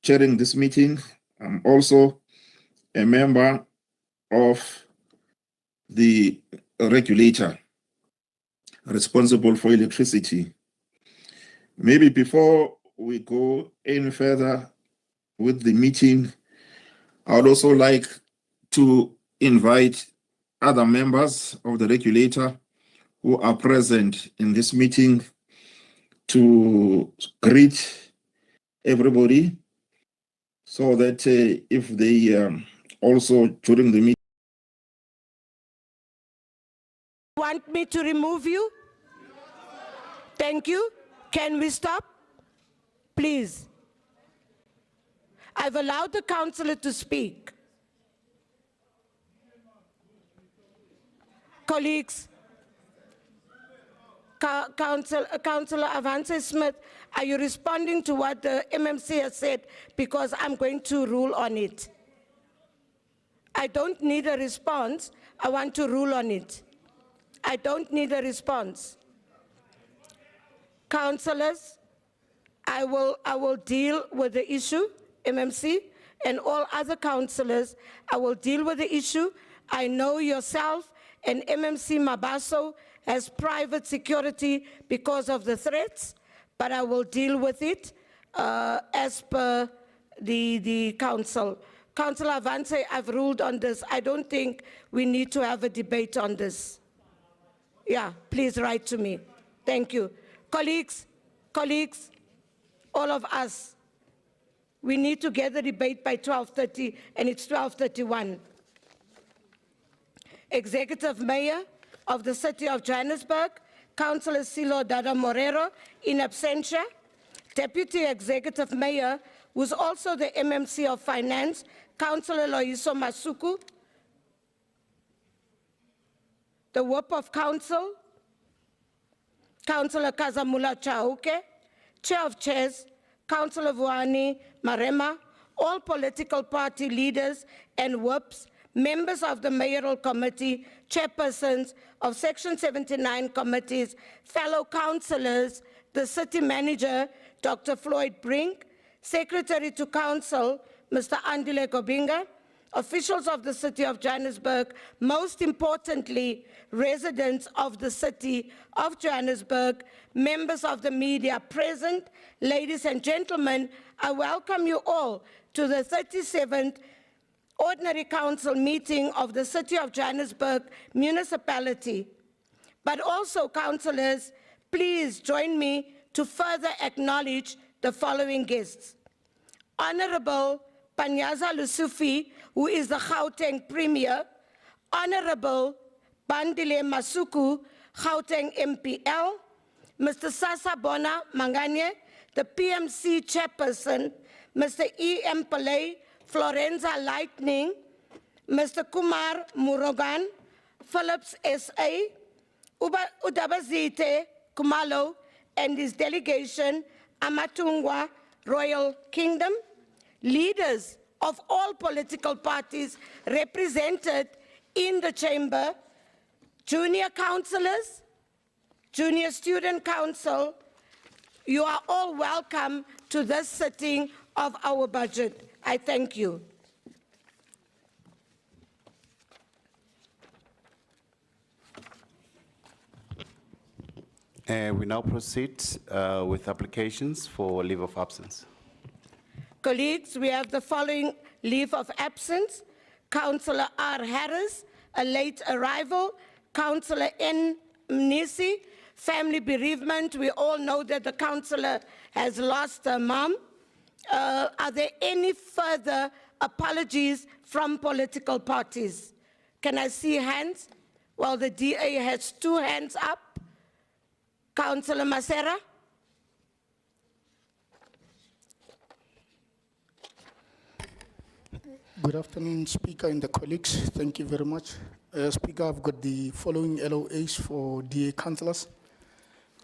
chairing this meeting. I'm also a member of the regulator responsible for electricity. Maybe before we go any further with the meeting, I would also like to invite other members of the regulator who are present in this meeting to greet everybody, so that if they also during the meeting want me to remove you? Thank you. Can we stop? Please. I've allowed the councillor to speak. Colleagues, Councillor Avance Smith, are you responding to what the MMC has said? Because I'm going to rule on it. I don't need a response. I want to rule on it. I don't need a response. Councillors, I will deal with the issue, MMC, and all other councillors, I will deal with the issue. I know yourself and MMC Mabaso has private security because of the threats, but I will deal with it as per the council. Councillor Avance, I've ruled on this. I don't think we need to have a debate on this. Yeah, please write to me. Thank you. Colleagues, all of us, we need to get the debate by 12:30, and it's 12:31. Executive Mayor of the City of Johannesburg, Councillor Cllr Dada Morero, in absentia. Deputy Executive Mayor, who's also the MMC of Finance, Cllr Loyiso Masuku. The Whip of Council, Councillor Kazamula Chauke, Chair of Chairs, Councillor Vuani Marema, all political party leaders and whips, members of the mayoral committee, chairpersons of Section 79 committees, fellow councillors, the city manager, Dr. Floyd Brink, Secretary to Council, Mr. Andile Gobinga, officials of the City of Johannesburg, most importantly, residents of the City of Johannesburg, members of the media present, ladies and gentlemen, I welcome you all to the 37th Ordinary Council meeting of the City of Johannesburg Municipality. But also, councillors, please join me to further acknowledge the following guests. Honorable Panyaza Lusufi, who is the Gauteng Premier, Honorable Bandile Masuku, Gauteng MPL, Mr. Sasa Bona Manganye, the PMC Chairperson, Mr. E.M. Pillay, Florenza Lightning, Mr. Kumar Murugan, Phillips S.A., Udabazite Kumalo, and his delegation, Amatungwa Royal Kingdom, leaders of all political parties represented in the chamber, junior councillors, junior student council, you are all welcome to this sitting of our budget. I thank you. We now proceed with applications for leave of absence. Colleagues, we have the following leave of absence. Councillor R. Harris, a late arrival. Councillor N. Mnisi, family bereavement. We all know that the councillor has lost her mom. Are there any further apologies from political parties? Can I see hands? Well, the DA has 2 hands up. Councillor Masera. Good afternoon, Speaker and the colleagues. Thank you very much. Speaker, I've got the following LOAs for DA councillors.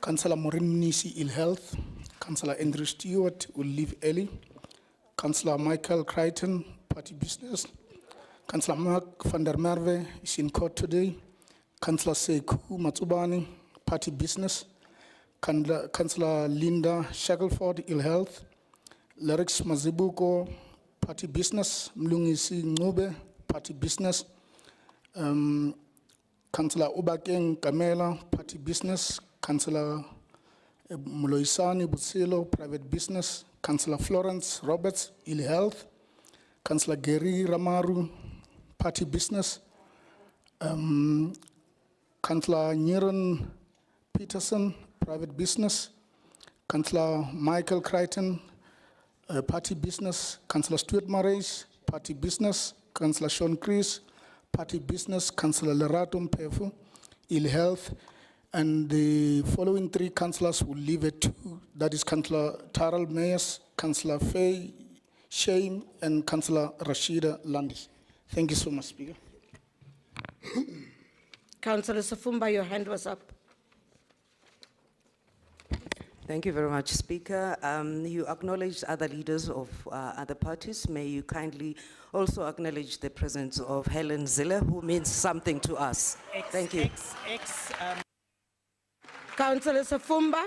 Councillor Maureen Nisi, ill health. Councillor Andrew Stewart will leave early. Councillor Michael Crichton, party business. Councillor Mark van der Merwe is in court today. Councillor Seku Matsubani, party business. Councillor Linda Shackelford, ill health. Cllr Mazibuko, Party Business, Mlungisi Ngube, Party Business, Councillor Ubakeng Kamela, Party Business, Councillor Muloisani Butsilo, Private Business, Councillor Florence Roberts, Ill Health, Councillor Gary Ramaru, Party Business, Councillor Niran Peterson, Private Business, Councillor Michael Crichton, Party Business, Councillor Stuart Marais, Party Business, Councillor Sean Chris, Party Business, Councillor Lerato Mpefu, Ill Health, and the following 3 councillors will leave at 2. That is Councillor Taral Mayes, Councillor Faye Shane, and Councillor Rashida Landis. Thank you so much, Speaker. Councillor Safumba, your hand was up. Thank you very much, Speaker. You acknowledged other leaders of other parties. May you kindly also acknowledge the presence of Helen Zille, who means something to us. Thank you. Councillor Safumba,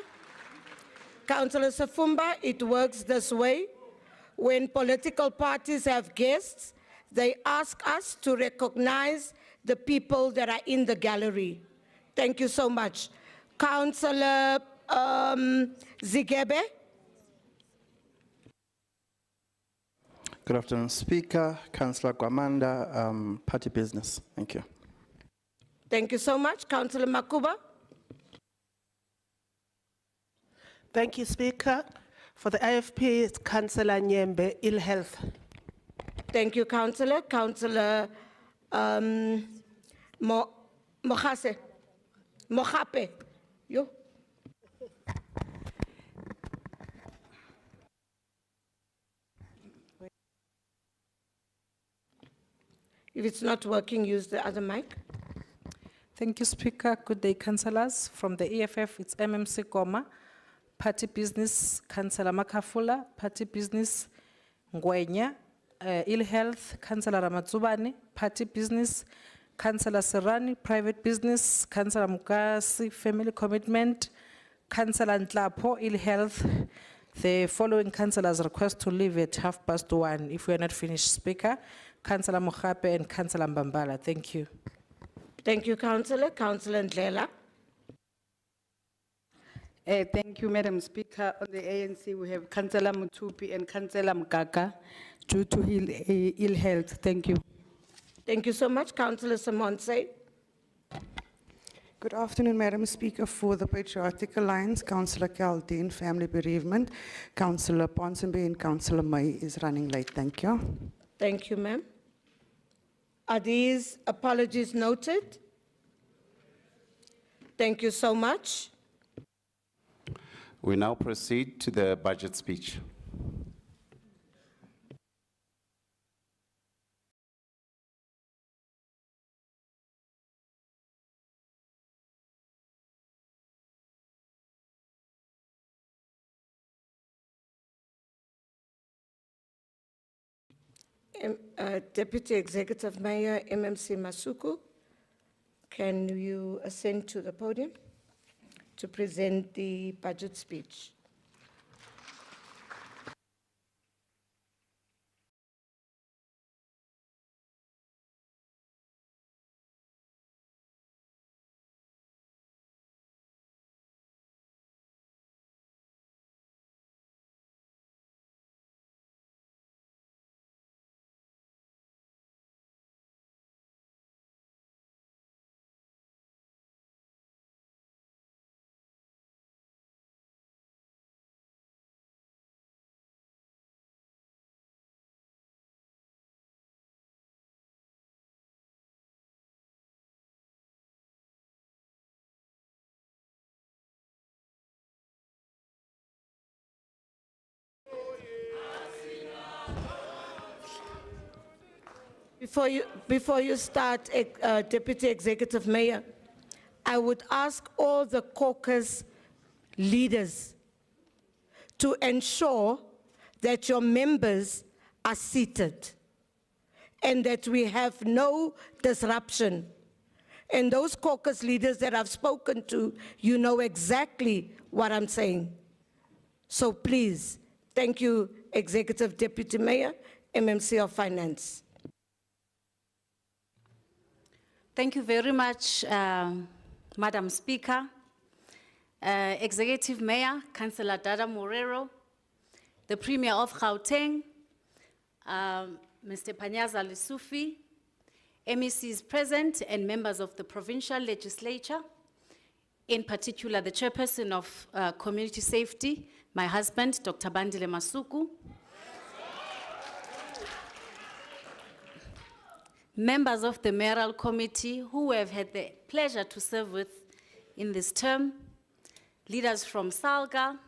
it works this way. When political parties have guests, they ask us to recognize the people that are in the gallery. Thank you so much. Councillor Zigebe. Good afternoon, Speaker. Councillor Kwamanda, Party Business. Thank you. Thank you so much. Councillor Makuba. Thank you, Speaker. For the IFP, it's Councillor Nyembe, Ill Health. Thank you, Councillor. Councillor Mohape. Yo. If it's not working, use the other mic. Thank you, Speaker. Good day, councillors. From the EFF, it's MMC Goma, Party Business, Councillor Makafula, Party Business, Ngwenya, Ill Health, Councillor Ramatsubani, Party Business, Councillor Serrani, Private Business, Councillor Mukasi, Family Commitment, Councillor Ntlapo, Ill Health. The following councillors request to leave at 1:30 if we are not finished, Speaker. Councillor Mohape and Councillor Mbambala. Thank you. Thank you, Councillor. Councillor Ndlela. Thank you, Madam Speaker. On the ANC, we have Councillor Mutupi and Councillor Mkaka due to ill health. Thank you. Thank you so much. Councillor Simonse. Good afternoon, Madam Speaker. For the Patriotic Alliance, Councillor Caldine, Family Bereavement, Councillor Ponsonby and Councillor May is running late. Thank you. Thank you, ma'am. Are these apologies noted? Thank you so much. We now proceed to the budget speech. Deputy Executive Mayor MMC Masuku, can you ascend to the podium to present the budget speech? Before you start, Deputy Executive Mayor, I would ask all the caucus leaders to ensure that your members are seated and that we have no disruption. And those caucus leaders that I've spoken to, you know exactly what I'm saying. So please, Thank you, Executive Deputy Mayor, MMC of Finance. Thank you very much, Madam Speaker, Executive Mayor, Councillor Dada Morero, the Premier of Gauteng, Mr. Panyaza Lesufi, MECs present and members of the provincial legislature, in particular the chairperson of Community Safety, my husband, Dr. Cllr Masuku, members of the mayoral committee who have had the pleasure to serve with in this term, leaders from SALGA,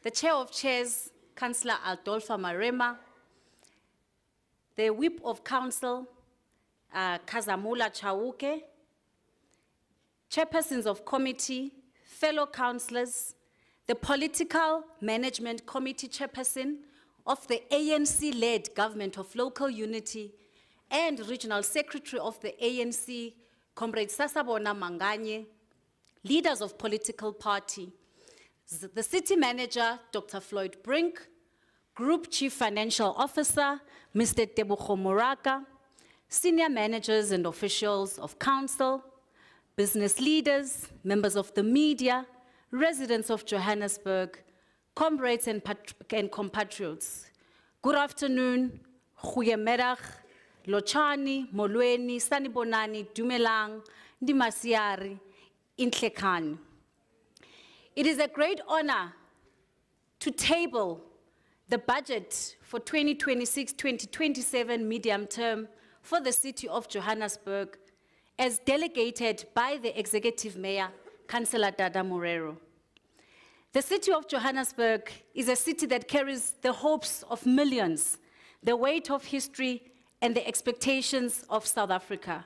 the chair of chairs, Councillor Adolpha Marema, the whip of council, Kazamula Chauke, chairpersons of committee, fellow councillors, the political management committee chairperson of the ANC-led government of local unity, and regional secretary of the ANC, Comrade Sasabona Manganye, leaders of political party, the city manager, Dr. Floyd Brink, group chief financial officer, Mr. Tebogo Moraka, senior managers and officials of council, business leaders, members of the media, residents of Johannesburg, comrades and compatriots. Good afternoon, goeiemiddag, Lochani, Molweni, Sanibonani, Dumelang, Ndimasiari, Intlekani. It is a great honor to table the budget for 2026-2027 medium term for the city of Johannesburg as delegated by the Executive Mayor, Councillor Dada Morero. The city of Johannesburg is a city that carries the hopes of millions, the weight of history, and the expectations of South Africa.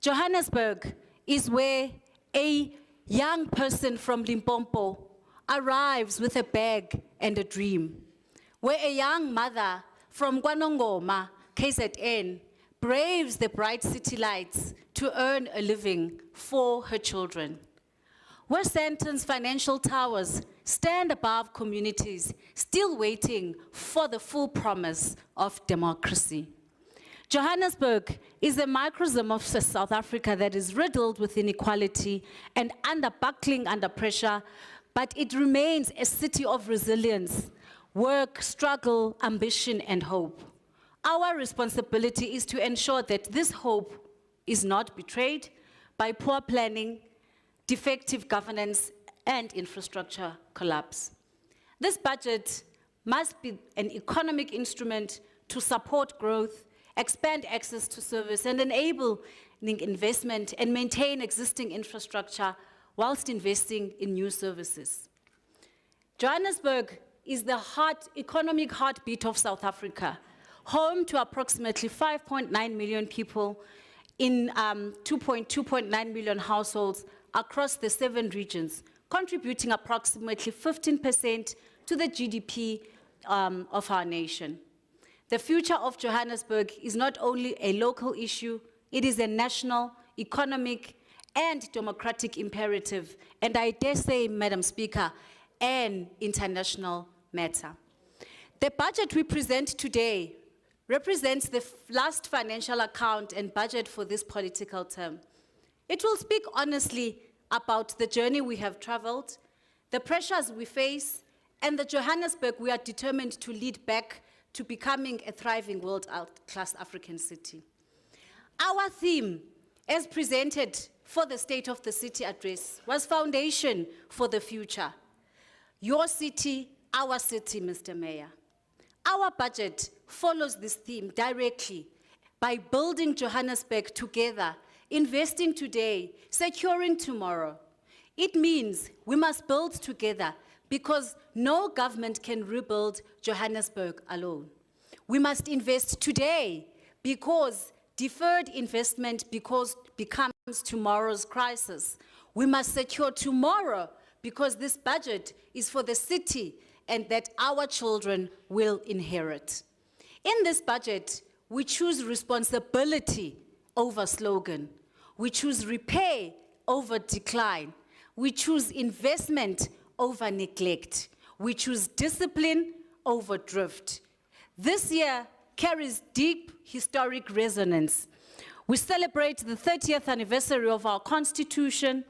Johannesburg is where a young person from Limpopo arrives with a bag and a dream, where a young mother from Kwanongoma, KZN, braves the bright city lights to earn a living for her children, where Sandton's financial towers stand above communities still waiting for the full promise of democracy. Johannesburg is a microcosm of South Africa that is riddled with inequality and buckling under pressure, but it remains a city of resilience, work, struggle, ambition, and hope. Our responsibility is to ensure that this hope is not betrayed by poor planning, defective governance, and infrastructure collapse. This budget must be an economic instrument to support growth, expand access to service, and enable investment and maintain existing infrastructure whilst investing in new services. Johannesburg is the economic heartbeat of South Africa, home to approximately 5.9 million people in 2.9 million households across the 7 regions, contributing approximately 15% to the GDP of our nation. The future of Johannesburg is not only a local issue, it is a national, economic, and democratic imperative, and I dare say, Madam Speaker, an international matter. The budget we present today represents the last financial account and budget for this political term. It will speak honestly about the journey we have traveled, the pressures we face, and the Johannesburg we are determined to lead back to becoming a thriving world-class African city. Our theme, as presented for the State of the City address, was Foundation for the Future. Your city, our city, Mr. Mayor. Our budget follows this theme directly by building Johannesburg together, investing today, securing tomorrow. It means we must build together because no government can rebuild Johannesburg alone. We must invest today because deferred investment becomes tomorrow's crisis. We must secure tomorrow because this budget is for the city and that our children will inherit. In this budget, we choose responsibility over slogan. We choose repair over decline. We choose investment over neglect. We choose discipline overdrift. This year carries deep historic resonance. We celebrate the 30th anniversary of our Constitution,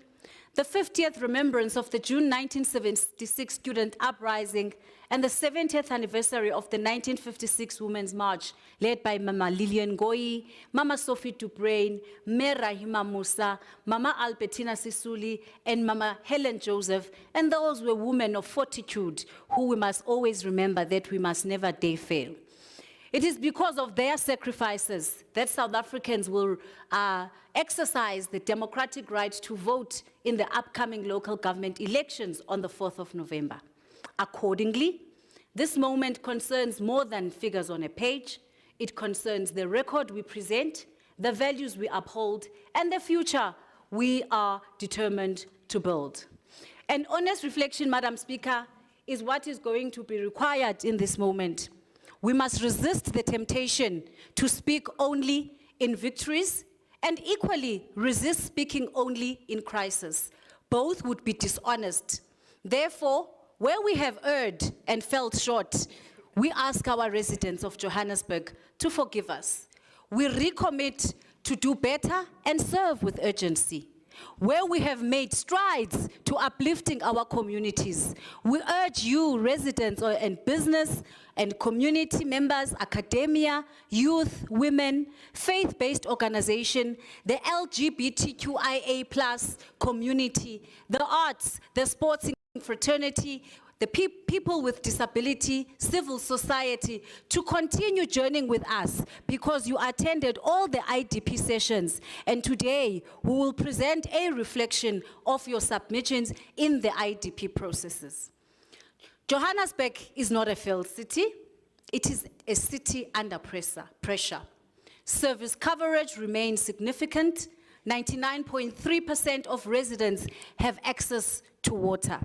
the 50th remembrance of the June 1976 student uprising, and the 70th anniversary of the 1956 Women's March, led by Mama Lillian Ngoyi, Mama Sophie Dubrain, Mayor Rahima Musa, Mama Albertina Sisuli, and Mama Helen Joseph. And those were women of fortitude who we must always remember that we must never dare fail. It is because of their sacrifices that South Africans will exercise the democratic right to vote in the upcoming local government elections on the 4th of November. Accordingly, this moment concerns more than figures on a page. It concerns the record we present, the values we uphold, and the future we are determined to build. An honest reflection, Madam Speaker, is what is going to be required in this moment. We must resist the temptation to speak only in victories and equally resist speaking only in crisis. Both would be dishonest. Therefore, where we have erred and felt short, we ask our residents of Johannesburg to forgive us. We recommit to do better and serve with urgency. Where we have made strides to uplifting our communities, we urge you, residents and business and community members, academia, youth, women, faith-based organization, the LGBTQIA+ community, the arts, the sports fraternity, the people with disability, civil society, to continue journeying with us because you attended all the IDP sessions, and today we will present a reflection of your submissions in the IDP processes. Johannesburg is not a failed city. It is a city under pressure. Service coverage remains significant. 99.3% of residents have access to water.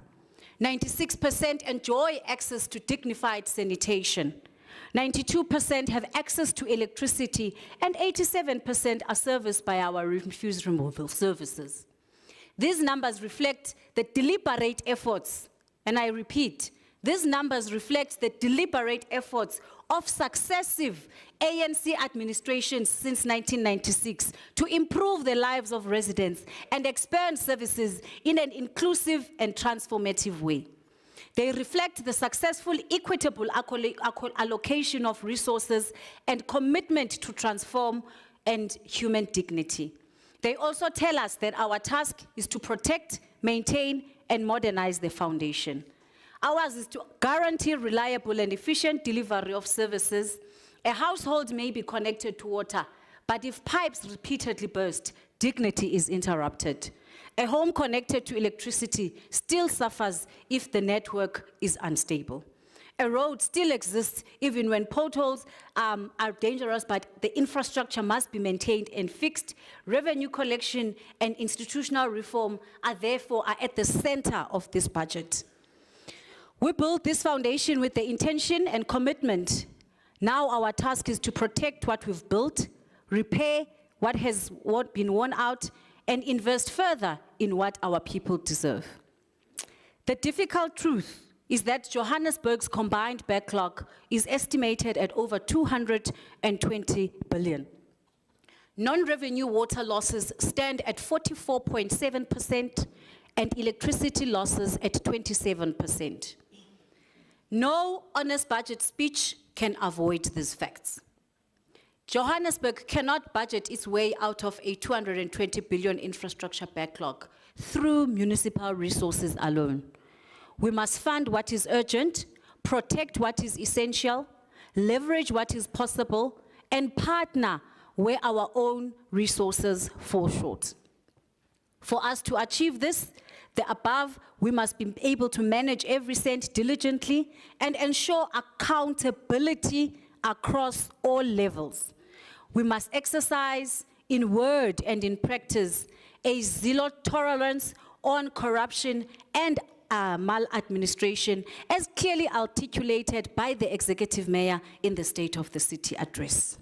96% enjoy access to dignified sanitation. 92% have access to electricity, and 87% are serviced by our refuse removal services. These numbers reflect the deliberate efforts, and I repeat, these numbers reflect the deliberate efforts of successive ANC administrations since 1996 to improve the lives of residents and expand services in an inclusive and transformative way. They reflect the successful, equitable allocation of resources and commitment to transform and human dignity. They also tell us that our task is to protect, maintain, and modernize the foundation. Ours is to guarantee reliable and efficient delivery of services. A household may be connected to water, but if pipes repeatedly burst, dignity is interrupted. A home connected to electricity still suffers if the network is unstable. A road still exists even when potholes are dangerous, but the infrastructure must be maintained and fixed. Revenue collection and institutional reform are therefore at the center of this budget. We built this foundation with the intention and commitment. Now our task is to protect what we've built, repair what has been worn out, and invest further in what our people deserve. The difficult truth is that Johannesburg's combined backlog is estimated at over 220 billion. Non-revenue water losses stand at 44.7% and electricity losses at 27%. No honest budget speech can avoid these facts. Johannesburg cannot budget its way out of a 220 billion infrastructure backlog through municipal resources alone. We must fund what is urgent, protect what is essential, leverage what is possible, and partner where our own resources fall short. For us to achieve this, the above, we must be able to manage every cent diligently and ensure accountability across all levels. We must exercise in word and in practice a zero tolerance on corruption and maladministration, as clearly articulated by the Executive Mayor in the State of the City address.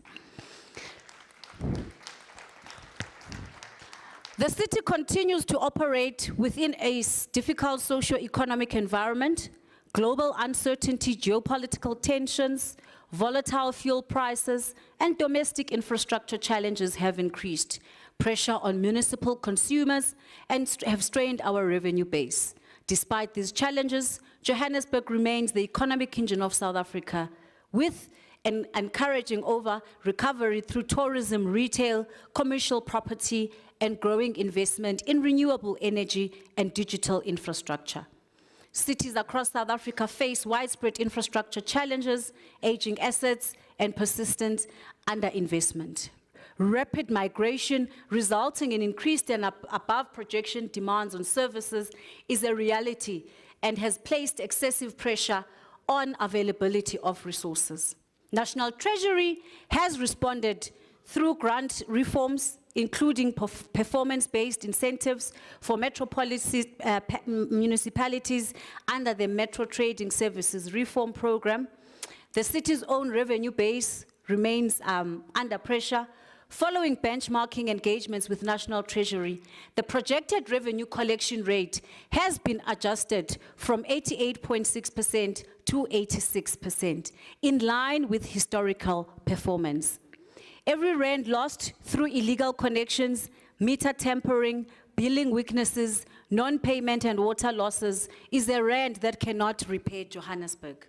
The city continues to operate within a difficult socio-economic environment Global uncertainty, geopolitical tensions, volatile fuel prices, and domestic infrastructure challenges have increased pressure on municipal consumers and have strained our revenue base. Despite these challenges, Johannesburg remains the economic engine of South Africa, with an encouraging recovery through tourism, retail, commercial property, and growing investment in renewable energy and digital infrastructure. Cities across South Africa face widespread infrastructure challenges, aging assets, and persistent underinvestment. Rapid migration resulting in increased and above projection demands on services is a reality and has placed excessive pressure on availability of resources. National Treasury has responded through grant reforms, including performance-based incentives for municipalities under the Metro Trading Services Reform Program. The city's own revenue base remains under pressure. Following benchmarking engagements with National Treasury, the projected revenue collection rate has been adjusted from 88.6% to 86%, in line with historical performance. Every rand lost through illegal connections, meter tampering, billing weaknesses, non-payment and water losses is a rand that cannot repay Johannesburg.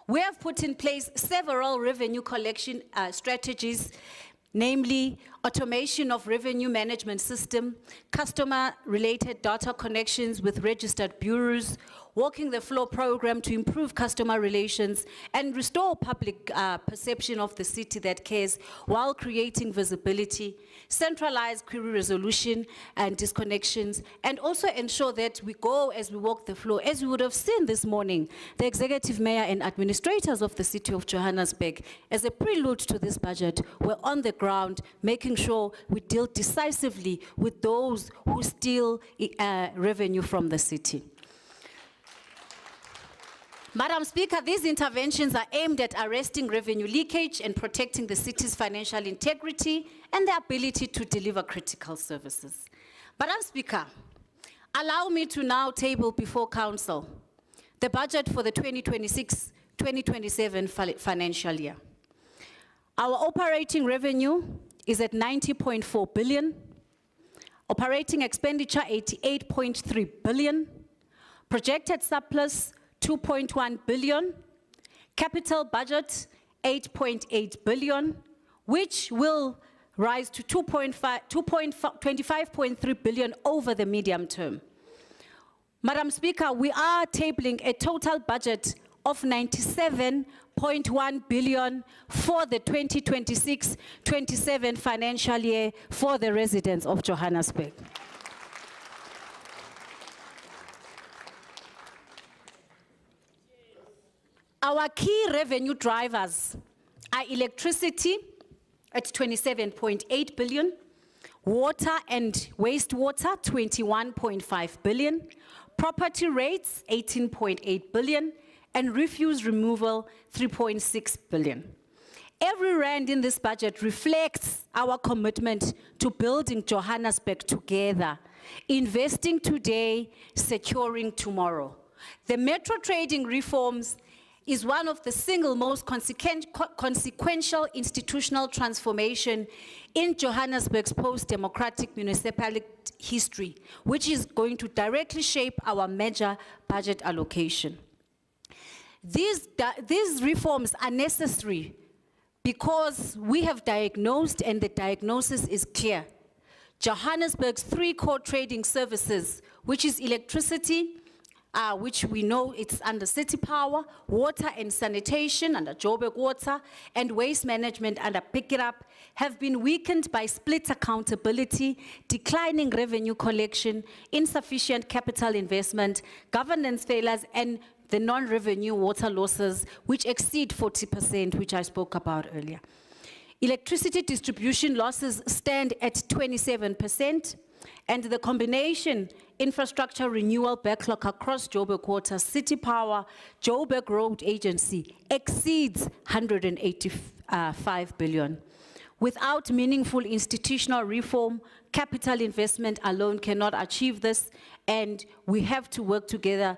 We have put in place several revenue collection strategies, namely automation of revenue management system, customer-related data connections with registered bureaus, walking the floor program to improve customer relations and restore public perception of the city that cares while creating visibility, centralize query resolution and disconnections, and also ensure that we go as we walk the floor. As you would have seen this morning, the executive mayor and administrators of the City of Johannesburg, as a prelude to this budget, were on the ground making sure we deal decisively with those who steal revenue from the city. Madam Speaker, these interventions are aimed at arresting revenue leakage and protecting the city's financial integrity and the ability to deliver critical services. Madam Speaker, allow me to now table before Council the budget for the 2026-2027 financial year. Our operating revenue is at 90.4 billion, operating expenditure 88.3 billion, projected surplus 2.1 billion, capital budget 8.8 billion, which will rise to 25.3 billion over the medium term. Madam Speaker, we are tabling a total budget of 97.1 billion for the 2026-27 financial year for the residents of Johannesburg. Our key revenue drivers are electricity at 27.8 billion, water and wastewater 21.5 billion, property rates 18.8 billion, and refuse removal 3.6 billion. Every rand in this budget reflects our commitment to building Johannesburg together, investing today, securing tomorrow. The Metro Trading reforms is one of the single most consequential institutional transformation in Johannesburg's post-democratic municipality history, which is going to directly shape our major budget allocation. These reforms are necessary because we have diagnosed, and the diagnosis is clear. Johannesburg's three core trading services, which is electricity, which we know it's under City Power, water and sanitation under Joburg Water, and waste management under Pick It Up, have been weakened by split accountability, declining revenue collection, insufficient capital investment, governance failures, and the non-revenue water losses, which exceed 40%, which I spoke about earlier. Electricity distribution losses stand at 27%, and the combination infrastructure renewal backlog across Joburg Water, City Power, Joburg Road Agency exceeds 185 billion. Without meaningful institutional reform, capital investment alone cannot achieve this, and we have to work together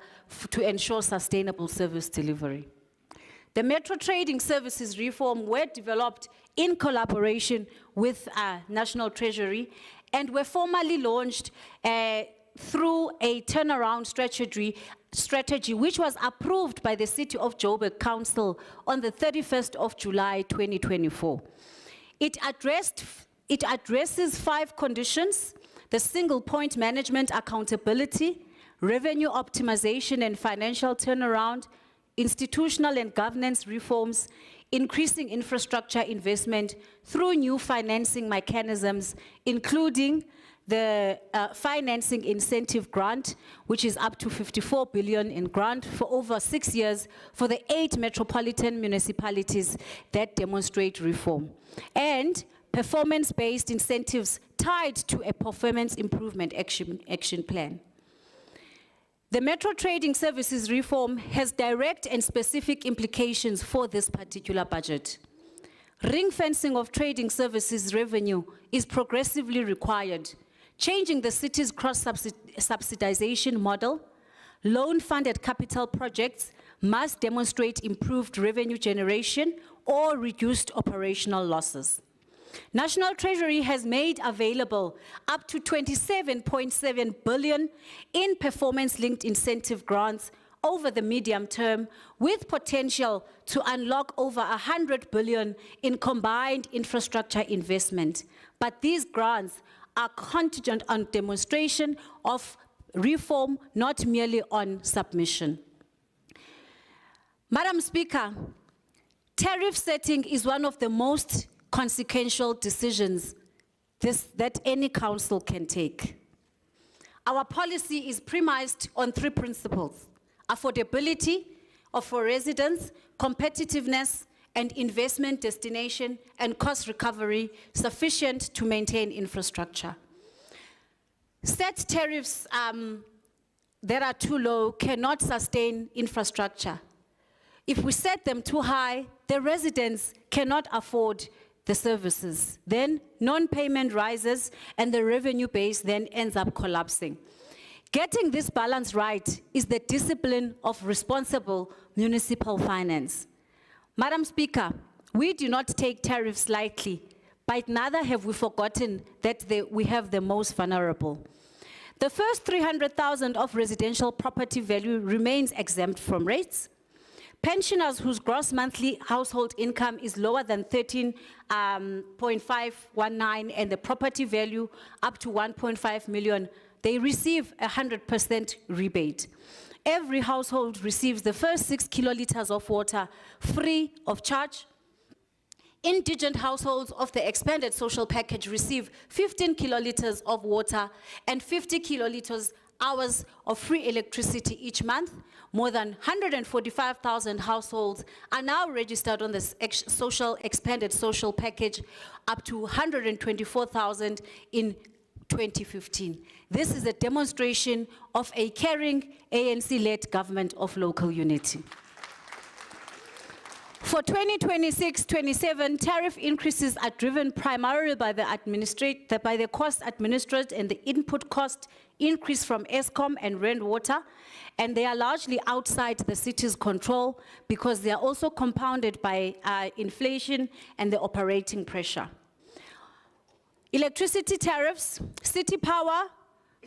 to ensure sustainable service delivery. The Metro Trading Services reform were developed in collaboration with National Treasury and were formally launched through a turnaround strategy which was approved by the City of Johannesburg Council on the 31st of July 2024. It addresses 5 conditions: the single point management accountability, revenue optimization and financial turnaround, institutional and governance reforms, increasing infrastructure investment through new financing mechanisms, including the financing incentive grant, which is up to 54 billion in grant for over 6 years for the 8 metropolitan municipalities that demonstrate reform, and performance-based incentives tied to a performance improvement action plan. The Metro Trading Services reform has direct and specific implications for this particular budget. Ring-fencing of trading services revenue is progressively required, changing the city's cross-subsidization model. Loan-funded capital projects must demonstrate improved revenue generation or reduced operational losses. National Treasury has made available up to 27.7 billion in performance-linked incentive grants over the medium term, with potential to unlock over 100 billion in combined infrastructure investment. But these grants are contingent on demonstration of reform, not merely on submission. Madam Speaker, tariff setting is one of the most consequential decisions that any council can take. Our policy is premised on 3 principles: affordability for residents, competitiveness, and investment destination and cost recovery sufficient to maintain infrastructure. Set tariffs that are too low cannot sustain infrastructure. If we set them too high, the residents cannot afford the services. Then non-payment rises and the revenue base then ends up collapsing. Getting this balance right is the discipline of responsible municipal finance. Madam Speaker, we do not take tariffs lightly, but neither have we forgotten that we have the most vulnerable. The first 300,000 of residential property value remains exempt from rates. Pensioners whose gross monthly household income is lower than 13.519 and the property value up to 1.5 million, they receive 100% rebate. Every household receives the first 6 kiloliters of water free of charge. Indigent households of the expanded social package receive 15 kiloliters of water and 50 kiloliters hours of free electricity each month. More than 145,000 households are now registered on the expanded social package, up to 124,000 in 2015. This is a demonstration of a caring ANC-led government of local unity. For 2026-27, tariff increases are driven primarily by the cost administered and the input cost increase from Eskom and Rand Water, and they are largely outside the city's control because they are also compounded by inflation and the operating pressure. Electricity tariffs, City Power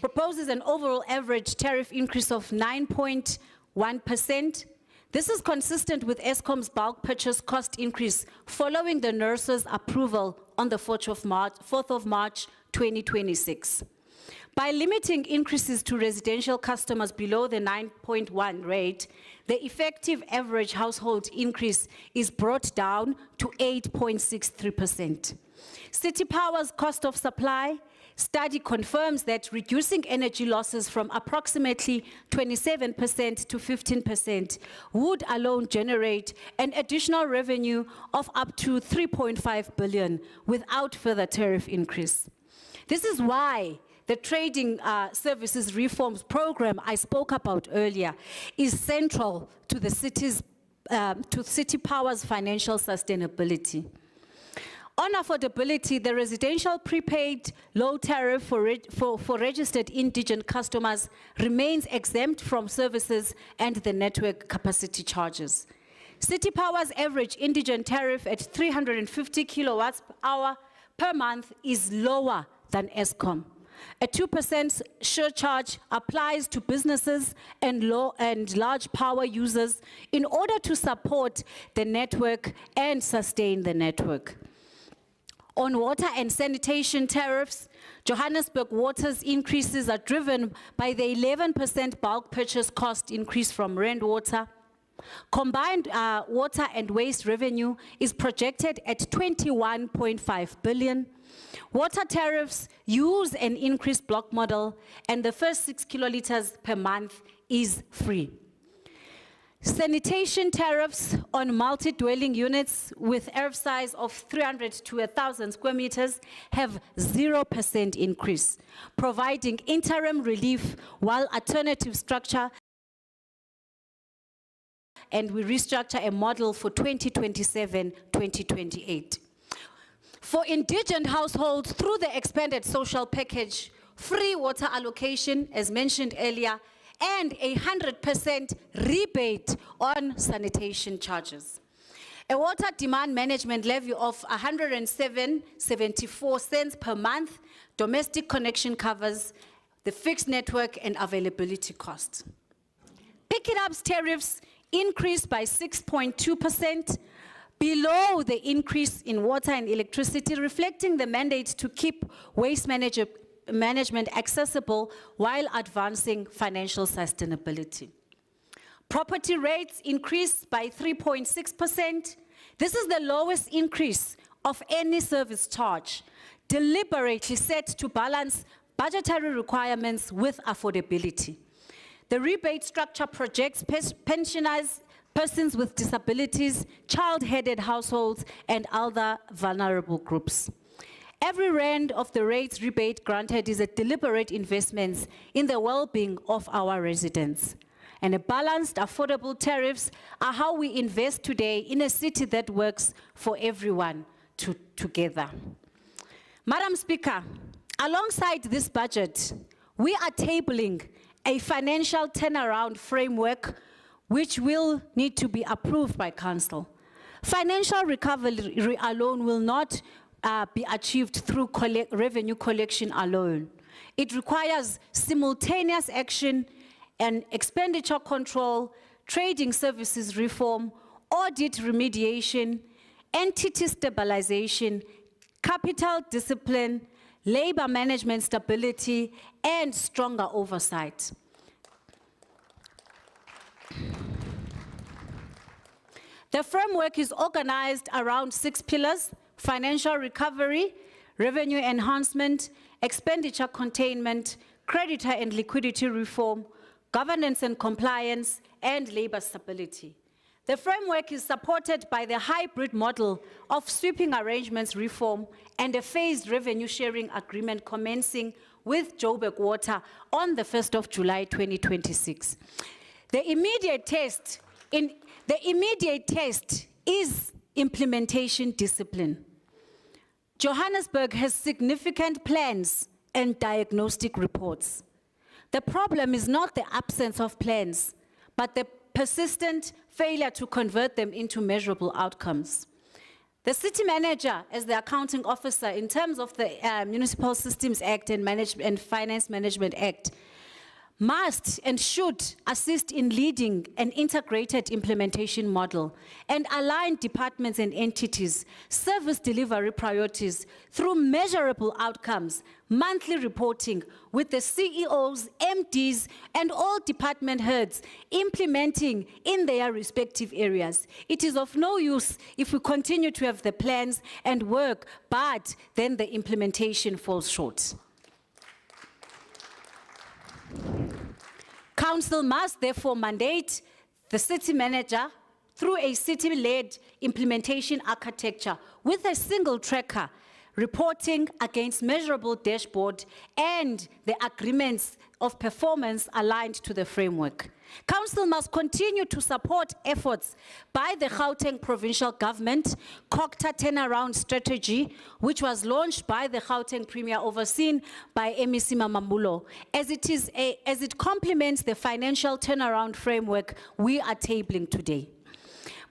proposes an overall average tariff increase of 9.1%. This is consistent with Eskom's bulk purchase cost increase following the NERSA's approval on the 4th of March 2026. By limiting increases to residential customers below the 9.1 rate, the effective average household increase is brought down to 8.63%. City Power's cost of supply study confirms that reducing energy losses from approximately 27% to 15% would alone generate an additional revenue of up to 3.5 billion without further tariff increase. This is why the Trading Services Reforms Program I spoke about earlier is central to the City Power's financial sustainability. On affordability, the residential prepaid low tariff for registered indigent customers remains exempt from services and the network capacity charges. City Power's average indigent tariff at 350 kilowatts per hour per month is lower than Eskom. A 2% surcharge applies to businesses and large power users in order to support the network and sustain the network. On water and sanitation tariffs, Johannesburg Water's increases are driven by the 11% bulk purchase cost increase from Rand Water. Combined water and waste revenue is projected at 21.5 billion. Water tariffs use an increased block model, and the first 6 kiloliters per month is free. Sanitation tariffs on multi-dwelling units with earth size of 300 to 1,000 square meters have 0% increase, providing interim relief while alternative structure and we restructure a model for 2027-2028. For indigent households, through the expanded social package, free water allocation, as mentioned earlier, and a 100% rebate on sanitation charges. A water demand management levy of 107.74 cents per month, domestic connection covers the fixed network and availability costs. Pick it up's tariffs increased by 6.2%, below the increase in water and electricity, reflecting the mandate to keep waste management accessible while advancing financial sustainability. Property rates increased by 3.6%. This is the lowest increase of any service charge, deliberately set to balance budgetary requirements with affordability. The rebate structure projects pensioners, persons with disabilities, child-headed households, and other vulnerable groups. Every rand of the rates rebate granted is a deliberate investment in the well-being of our residents. And a balanced, affordable tariffs are how we invest today in a city that works for everyone together. Madam Speaker, alongside this budget, we are tabling a financial turnaround framework which will need to be approved by Council. Financial recovery alone will not be achieved through revenue collection alone. It requires simultaneous action and expenditure control, trading services reform, audit remediation, entity stabilization, capital discipline, labor management stability, and stronger oversight. The framework is organized around 6 pillars: financial recovery, revenue enhancement, expenditure containment, creditor and liquidity reform, governance and compliance, and labor stability. The framework is supported by the hybrid model of sweeping arrangements reform and a phased revenue sharing agreement commencing with Joburg Water on the 1st of July 2026. The immediate test is implementation discipline. Johannesburg has significant plans and diagnostic reports. The problem is not the absence of plans, but the persistent failure to convert them into measurable outcomes. The city manager, as the accounting officer, in terms of the Municipal Systems Act and Finance Management Act, must and should assist in leading an integrated implementation model and align departments and entities' service delivery priorities through measurable outcomes, monthly reporting with the CEOs, MDs, and all department heads implementing in their respective areas. It is of no use if we continue to have the plans and work, but then the implementation falls short. Council must therefore mandate the city manager through a city-led implementation architecture with a single tracker, reporting against measurable dashboard and the agreements of performance aligned to the framework. Council must continue to support efforts by the Gauteng provincial government, COCTA turnaround strategy, which was launched by the Gauteng Premier, overseen by MEC Mamambulo, as it complements the financial turnaround framework we are tabling today.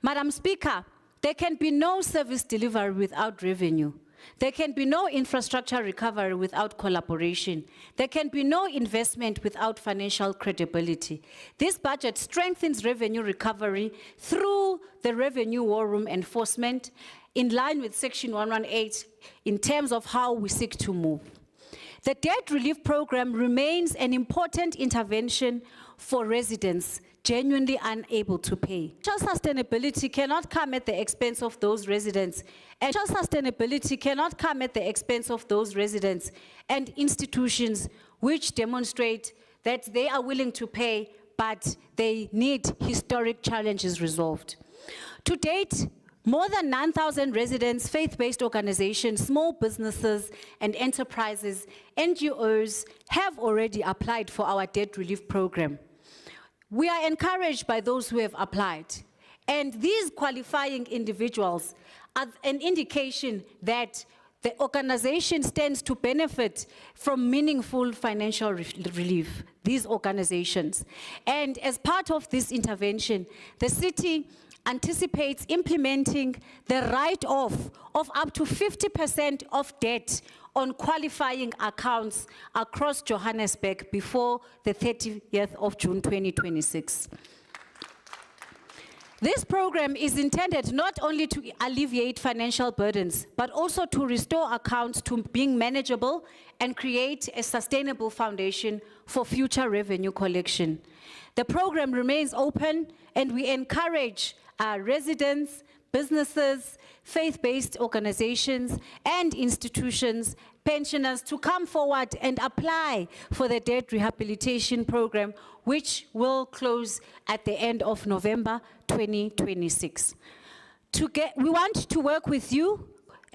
Madam Speaker, there can be no service delivery without revenue. There can be no infrastructure recovery without collaboration. There can be no investment without financial credibility. This budget strengthens revenue recovery through the revenue war room enforcement in line with Section 118 in terms of how we seek to move. The debt relief program remains an important intervention for residents genuinely unable to pay. Social sustainability cannot come at the expense of those residents, and social sustainability cannot come at the expense of those residents and institutions which demonstrate that they are willing to pay, but they need historic challenges resolved. To date, more than 9,000 residents, faith-based organizations, small businesses and enterprises, NGOs have already applied for our debt relief program. We are encouraged by those who have applied, and these qualifying individuals are an indication that the organization stands to benefit from meaningful financial relief, these organizations. And as part of this intervention, the city anticipates implementing the write-off of up to 50% of debt on qualifying accounts across Johannesburg before the 30th of June 2026. This program is intended not only to alleviate financial burdens, but also to restore accounts to being manageable and create a sustainable foundation for future revenue collection. The program remains open, and we encourage our residents, businesses, faith-based organizations and institutions, pensioners to come forward and apply for the debt rehabilitation program, which will close at the end of November 2026. We want to work with you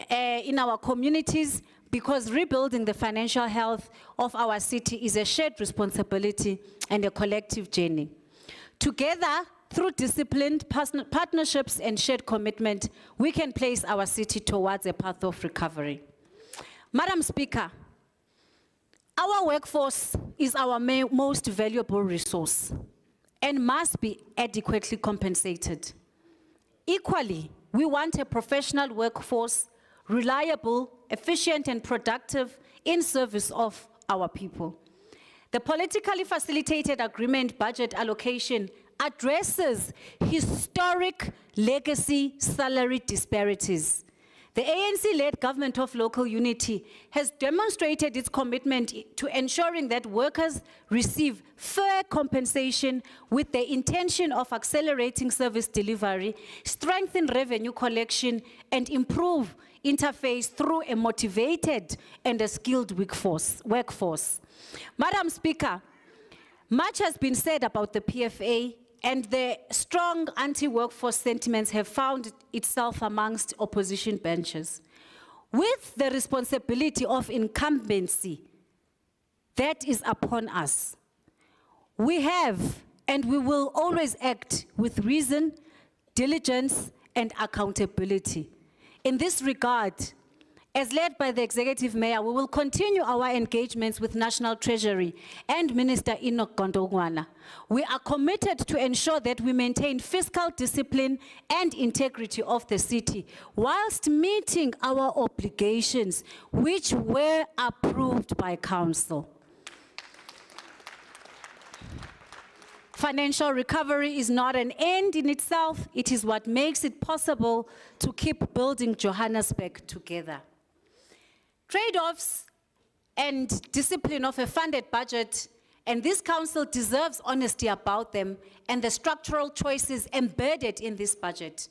in our communities, because rebuilding the financial health of our city is a shared responsibility and a collective journey. Together, through disciplined partnerships and shared commitment, we can place our city towards a path of recovery. Madam Speaker, our workforce is our most valuable resource and must be adequately compensated. Equally, we want a professional workforce, reliable, efficient, and productive in service of our people. The politically facilitated agreement budget allocation addresses historic legacy salary disparities. The ANC-led government of local unity has demonstrated its commitment to ensuring that workers receive fair compensation with the intention of accelerating service delivery, strengthen revenue collection, and improve interface through a motivated and a skilled workforce. Madam Speaker, much has been said about the PFA, and the strong anti-workforce sentiments have found itself amongst opposition benches. With the responsibility of incumbency that is upon us, we have and we will always act with reason, diligence, and accountability. In this regard, as led by the Executive Mayor, we will continue our engagements with National Treasury and Minister Enoch Gondogwana. We are committed to ensure that we maintain fiscal discipline and integrity of the city, whilst meeting our obligations, which were approved by Council. Financial recovery is not an end in itself, it is what makes it possible to keep building Johannesburg together. Trade-offs and discipline of a funded budget, and this council deserves honesty about them and the structural choices embedded in this budget.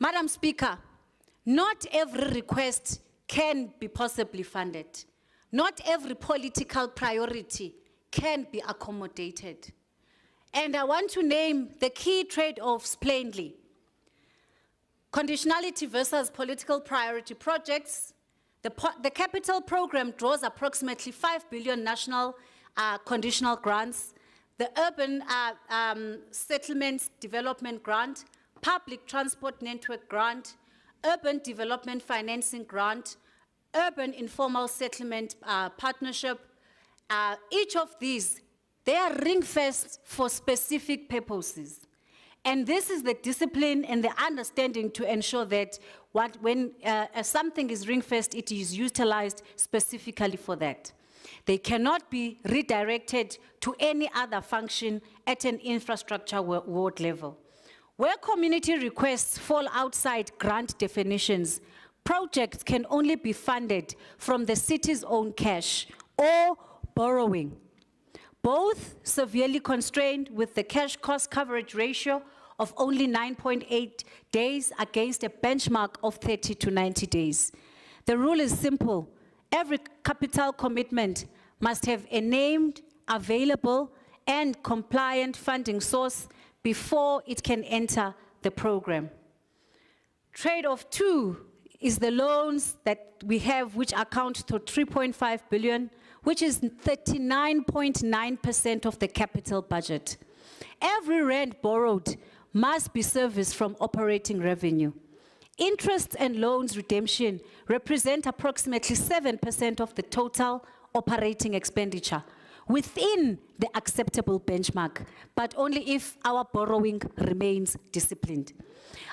Madam Speaker, not every request can be possibly funded. Not every political priority can be accommodated. And I want to name the key trade-offs plainly. Conditionality versus political priority projects. The capital program draws approximately 5 billion national conditional grants. the Urban Settlements Development Grant, Public Transport Network Grant, Urban Development Financing Grant, Urban Informal Settlement Partnership. Each of these, they are ring-fenced for specific purposes. And this is the discipline and the understanding to ensure that when something is ring-fenced, it is utilized specifically for that. They cannot be redirected to any other function at an infrastructure ward level. Where community requests fall outside grant definitions, projects can only be funded from the city's own cash or borrowing, both severely constrained with the cash cost coverage ratio of only 9.8 days against a benchmark of 30 to 90 days. The rule is simple. Every capital commitment must have a named, available, and compliant funding source before it can enter the program. Trade-off 2 is the loans that we have, which account to 3.5 billion, which is 39.9% of the capital budget. Every rand borrowed must be serviced from operating revenue. Interest and loans redemption represent approximately 7% of the total operating expenditure within the acceptable benchmark, but only if our borrowing remains disciplined.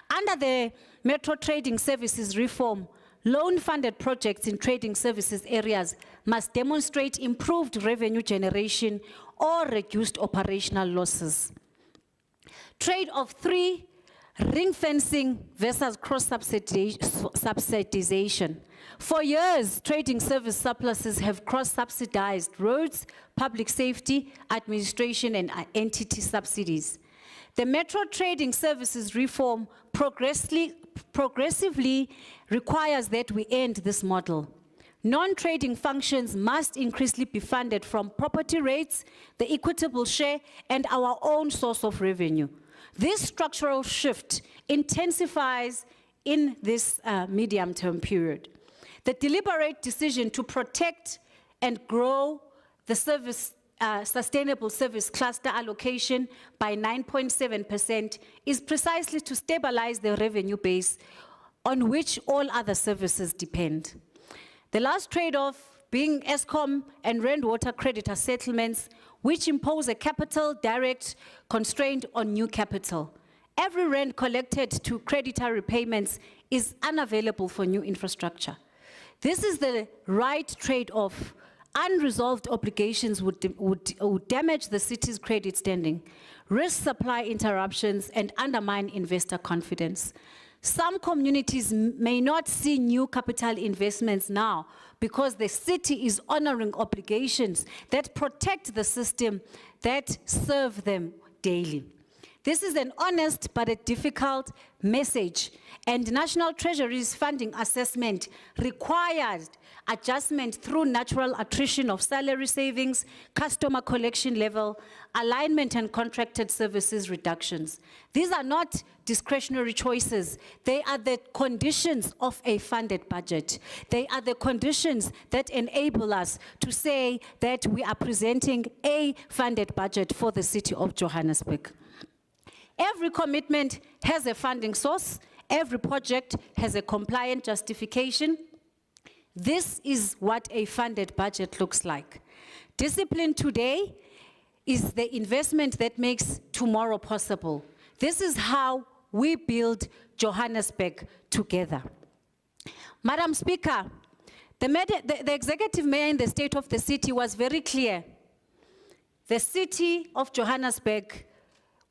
Under the Metro Trading Services reform, loan-funded projects in trading services areas must demonstrate improved revenue generation or reduced operational losses. Trade-off 3, ring-fencing versus cross-subsidization. For years, trading service surpluses have cross-subsidized roads, public safety, administration, and entity subsidies. The Metro Trading Services reform progressively requires that we end this model. Non-trading functions must increasingly be funded from property rates, the equitable share, and our own source of revenue. This structural shift intensifies in this medium-term period. The deliberate decision to protect and grow the sustainable service cluster allocation by 9.7% is precisely to stabilize the revenue base on which all other services depend. The last trade-off being Eskom and Rand Water creditor settlements, which impose a capital direct constraint on new capital. Every rand collected to creditor repayments is unavailable for new infrastructure. This is the right trade-off. Unresolved obligations would damage the city's credit standing, risk supply interruptions, and undermine investor confidence. Some communities may not see new capital investments now because the city is honoring obligations that protect the system that serve them daily. This is an honest but a difficult message, and National Treasury's funding assessment required adjustment through natural attrition of salary savings, customer collection level, alignment and contracted services reductions. These are not discretionary choices. They are the conditions of a funded budget. They are the conditions that enable us to say that we are presenting a funded budget for the City of Johannesburg. Every commitment has a funding source. Every project has a compliant justification. This is what a funded budget looks like. Discipline today is the investment that makes tomorrow possible. This is how we build Johannesburg together. Madam Speaker, the executive mayor in the state of the city was very clear. The City of Johannesburg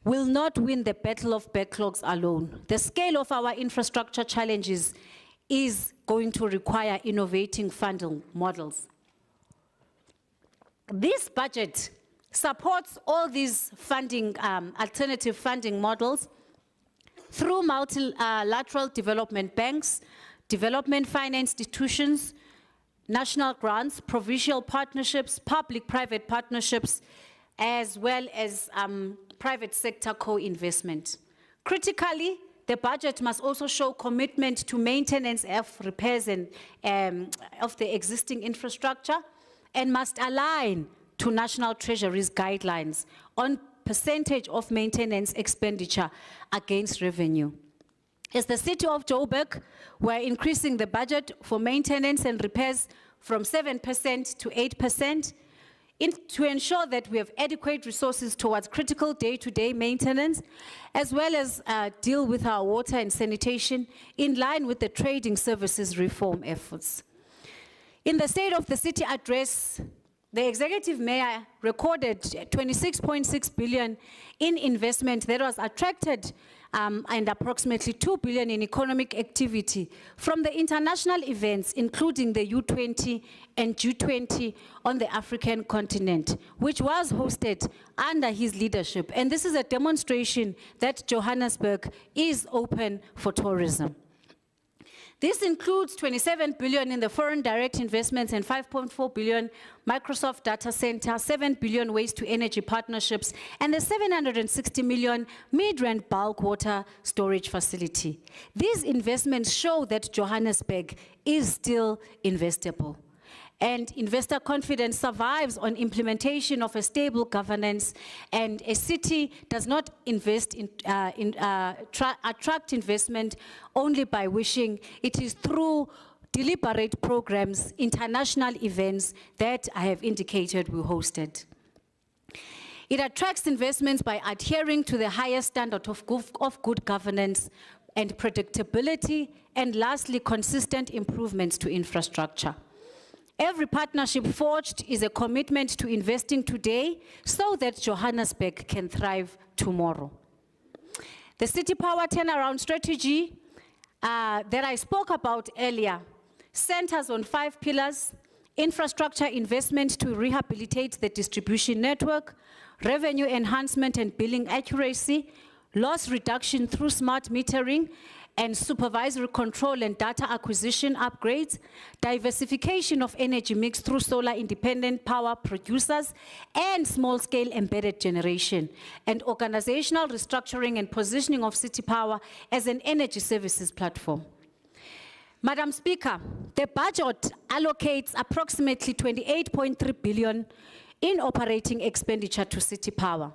will not win the battle of backlogs alone. The scale of our infrastructure challenges is going to require innovating funding models. This budget supports all these funding, alternative funding models through multilateral development banks, development finance institutions, national grants, provincial partnerships, public-private partnerships, as well as private sector co-investment. Critically, the budget must also show commitment to maintenance of repairs and of the existing infrastructure, and must align to National Treasury's guidelines on percentage of maintenance expenditure against revenue. As the City of Joburg, we're increasing the budget for maintenance and repairs from 7% to 8%, to ensure that we have adequate resources towards critical day-to-day maintenance, as well as deal with our water and sanitation in line with the trading services reform efforts. In the State of the City address, the Executive Mayor recorded 26.6 billion in investment that was attracted and approximately 2 billion in economic activity from the international events, including the U20 and G20 on the African continent, which was hosted under his leadership. And this is a demonstration that Johannesburg is open for tourism. This includes 27 billion in the foreign direct investments and 5.4 billion Microsoft data center, 7 billion waste to energy partnerships, and the 760 million Midrand bulk water storage facility. These investments show that Johannesburg is still investable. And investor confidence survives on implementation of a stable governance, and a city does not invest attract investment only by wishing. It is through deliberate programs, international events that I have indicated we hosted. It attracts investments by adhering to the highest standard of good governance and predictability, and lastly, consistent improvements to infrastructure. Every partnership forged is a commitment to investing today so that Johannesburg can thrive tomorrow. The City Power turnaround strategy that I spoke about earlier centers on 5 pillars: infrastructure investment to rehabilitate the distribution network, revenue enhancement and billing accuracy, loss reduction through smart metering, and supervisory control and data acquisition upgrades, diversification of energy mix through solar independent power producers, and small-scale embedded generation, and organizational restructuring and positioning of City Power as an energy services platform. Madam Speaker, the budget allocates approximately 28.3 billion in operating expenditure to City Power,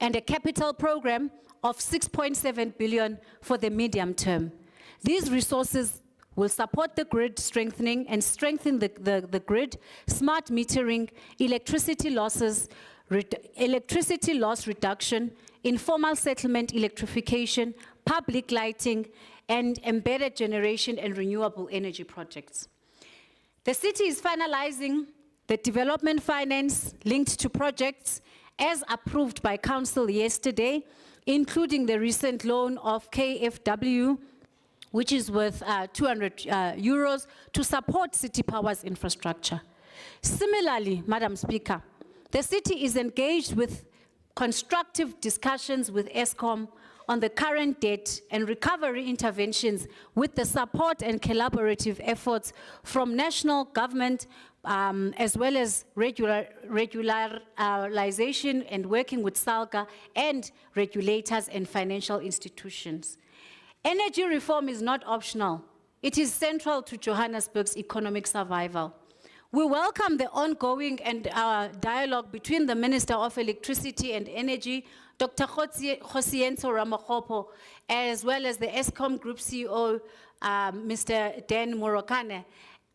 and a capital program of 6.7 billion for the medium term. These resources will support the grid strengthening and strengthen the grid, smart metering, electricity loss reduction, informal settlement electrification, public lighting, and embedded generation and renewable energy projects. The city is finalizing the development finance linked to projects as approved by Council yesterday, including the recent loan of KfW, which is worth 200 euros to support City Power's infrastructure. Similarly, Madam Speaker, the city is engaged with constructive discussions with Eskom on the current debt and recovery interventions with the support and collaborative efforts from national government, as well as regularization and working with SALGA and regulators and financial institutions. Energy reform is not optional. It is central to Johannesburg's economic survival. We welcome the ongoing and dialogue between the Minister of Electricity and Energy, Dr. Josienzo Ramakgopo, as well as the Eskom Group CEO, Mr. Dan Morokane.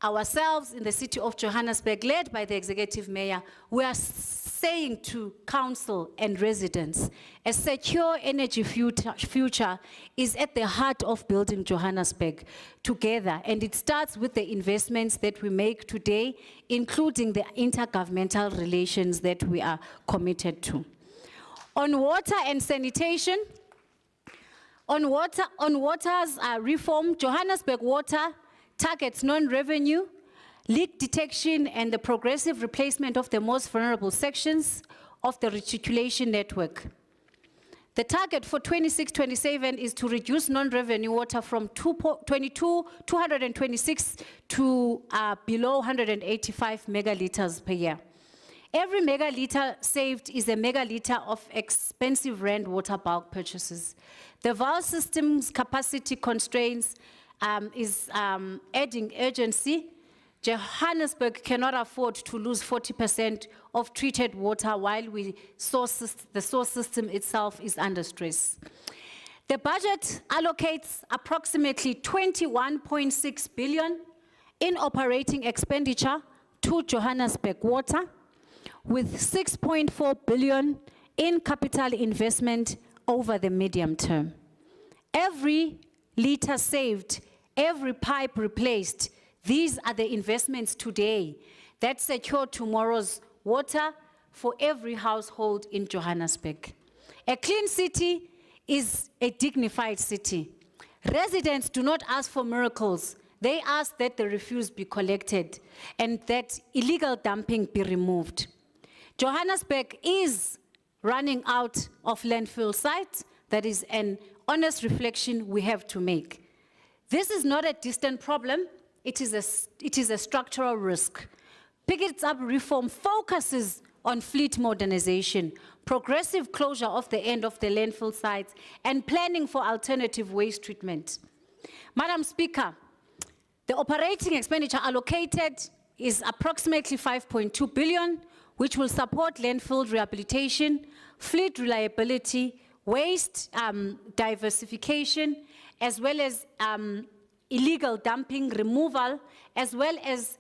Ourselves in the City of Johannesburg, led by the Executive Mayor, we are saying to Council and residents, a secure energy future is at the heart of building Johannesburg together, and it starts with the investments that we make today, including the intergovernmental relations that we are committed to. On water and sanitation, on water's reform, Johannesburg Water targets non-revenue, leak detection, and the progressive replacement of the most vulnerable sections of the reticulation network. The target for 26-27 is to reduce non-revenue water from 226 to below 185 megaliters per year. Every megaliter saved is a megaliter of expensive rand water bulk purchases. The valve system's capacity constraints is adding urgency Johannesburg cannot afford to lose 40% of treated water while the source system itself is under stress. The budget allocates approximately 21.6 billion in operating expenditure to Johannesburg Water, with 6.4 billion in capital investment over the medium term. Every litre saved, every pipe replaced, these are the investments today that secure tomorrow's water for every household in Johannesburg. A clean city is a dignified city. Residents do not ask for miracles. They ask that the refuse be collected and that illegal dumping be removed. Johannesburg is running out of landfill sites. That is an honest reflection we have to make. This is not a distant problem. It is a structural risk. Pick It Up reform focuses on fleet modernization, progressive closure of the end of the landfill sites, and planning for alternative waste treatment. Madam Speaker, the operating expenditure allocated is approximately 5.2 billion, which will support landfill rehabilitation, fleet reliability, waste diversification, as well as illegal dumping removal, as well as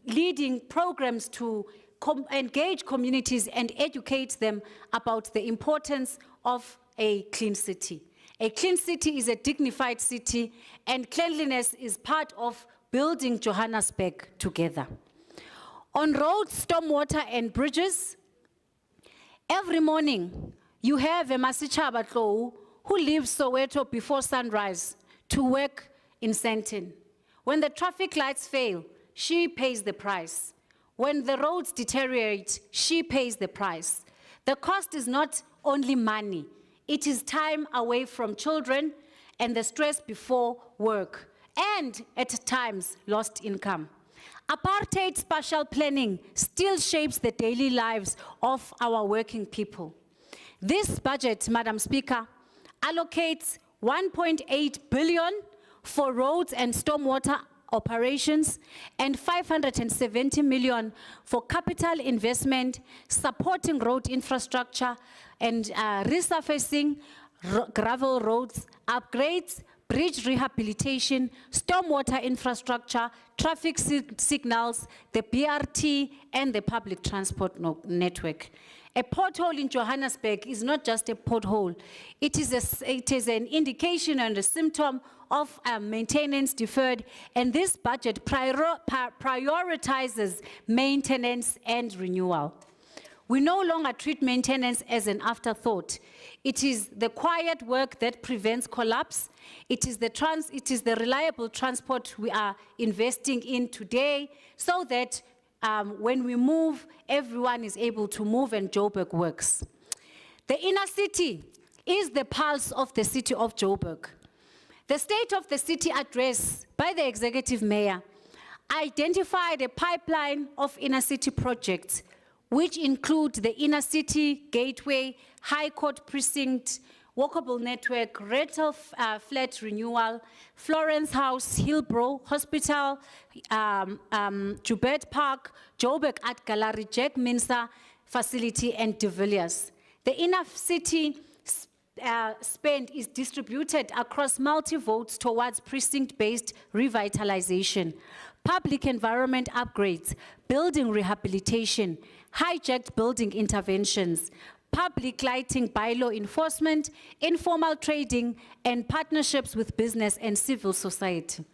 leading programs to engage communities and educate them about the importance of a clean city. A clean city is a dignified city, and cleanliness is part of building Johannesburg together. On roads, stormwater, and bridges, every morning you have a Masichaba Tlou who leaves Soweto before sunrise to work in Sandton. When the traffic lights fail, she pays the price. When the roads deteriorate, she pays the price. The cost is not only money, it is time away from children and the stress before work, and at times lost income. Apartheid spatial planning still shapes the daily lives of our working people. This budget, Madam Speaker, allocates 1.8 billion for roads and stormwater operations and 570 million for capital investment, supporting road infrastructure and resurfacing gravel roads, upgrades, bridge rehabilitation, stormwater infrastructure, traffic signals, the BRT, and the public transport network. A pothole in Johannesburg is not just a pothole. It is an indication and a symptom of maintenance deferred, and this budget prioritizes maintenance and renewal. We no longer treat maintenance as an afterthought. It is the quiet work that prevents collapse. It is the reliable transport we are investing in today, so that when we move, everyone is able to move and Joburg works. The inner city is the pulse of the city of Joburg. The State of the City address by the Executive Mayor identified a pipeline of inner city projects, which include the inner city gateway, High Court precinct, walkable network, rental flat renewal, Florence House, Hillbrow Hospital, Joubert Park, Joburg Art Gallery, Jack Minster facility, and De Villiers. The inner city spend is distributed across multi-votes towards precinct-based revitalization, public environment upgrades, building rehabilitation, hijacked building interventions, public lighting bylaw enforcement, informal trading, and partnerships with business and civil society.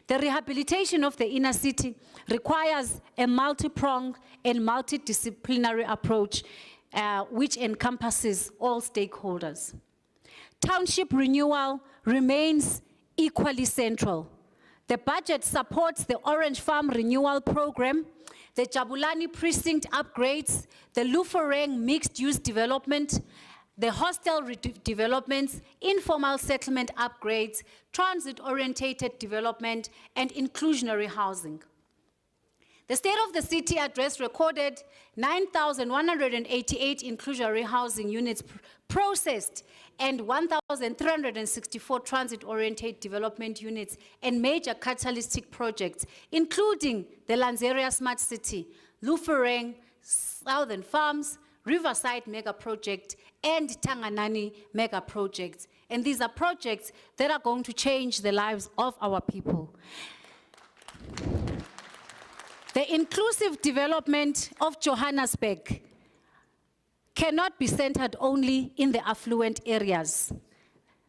The rehabilitation of the inner city requires a multi-pronged and multidisciplinary approach which encompasses all stakeholders. Township renewal remains equally central. The budget supports the Orange Farm Renewal Program, the Jabulani Precinct upgrades, the Luforeng mixed-use development, the hostel developments, informal settlement upgrades, transit-orientated development, and inclusionary housing. The State of the City address recorded 9,188 inclusionary housing units processed and 1,364 transit-oriented development units and major catalytic projects, including the Lanzeria Smart City, Lufereng, Southern Farms, Riverside Mega Project, and Tanganani Mega Project. And these are projects that are going to change the lives of our people. The inclusive development of Johannesburg cannot be centered only in the affluent areas.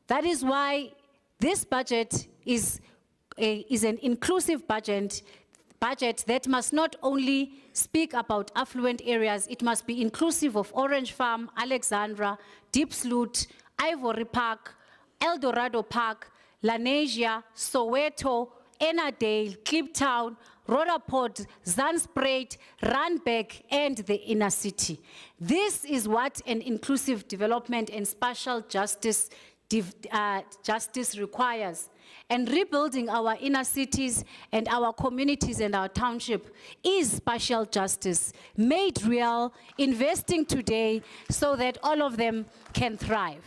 That is why this budget is an inclusive budget that must not only speak about affluent areas, it must be inclusive of Orange Farm, Alexandra, Deep Sloot, Ivory Park, El Dorado Park, Lenasia, Soweto, Ennerdale, Kliptown, Rotherport, Zandspruit, Randburg, and the inner city. This is what an inclusive development and spatial justice requires. And rebuilding our inner cities and our communities and our township is spatial justice, made real, investing today so that all of them can thrive.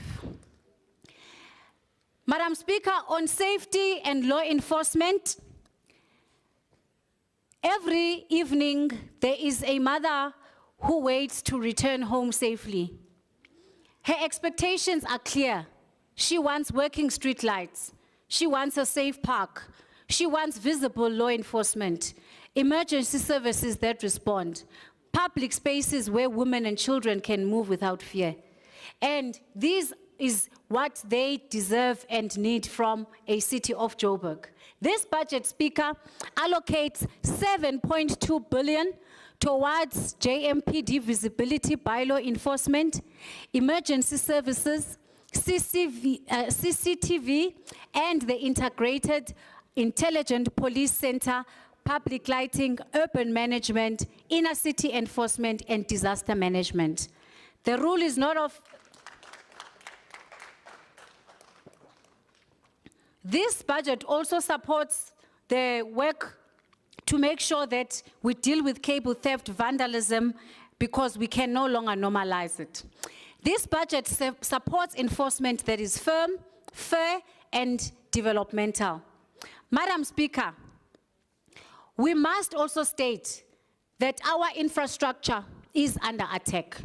Madam Speaker, on safety and law enforcement, every evening there is a mother who waits to return home safely. Her expectations are clear. She wants working street lights. She wants a safe park. She wants visible law enforcement, emergency services that respond, public spaces where women and children can move without fear. And this is what they deserve and need from a city of Joburg. This budget, Speaker, allocates 7.2 billion towards JMPD visibility bylaw enforcement, emergency services, CCTV, and the Integrated Intelligent Police Center, public lighting, urban management, inner city enforcement, and disaster management. The rule is not of... This budget also supports the work to make sure that we deal with cable theft, vandalism, because we can no longer normalize it. This budget supports enforcement that is firm, fair, and developmental. Madam Speaker, we must also state that our infrastructure is under attack.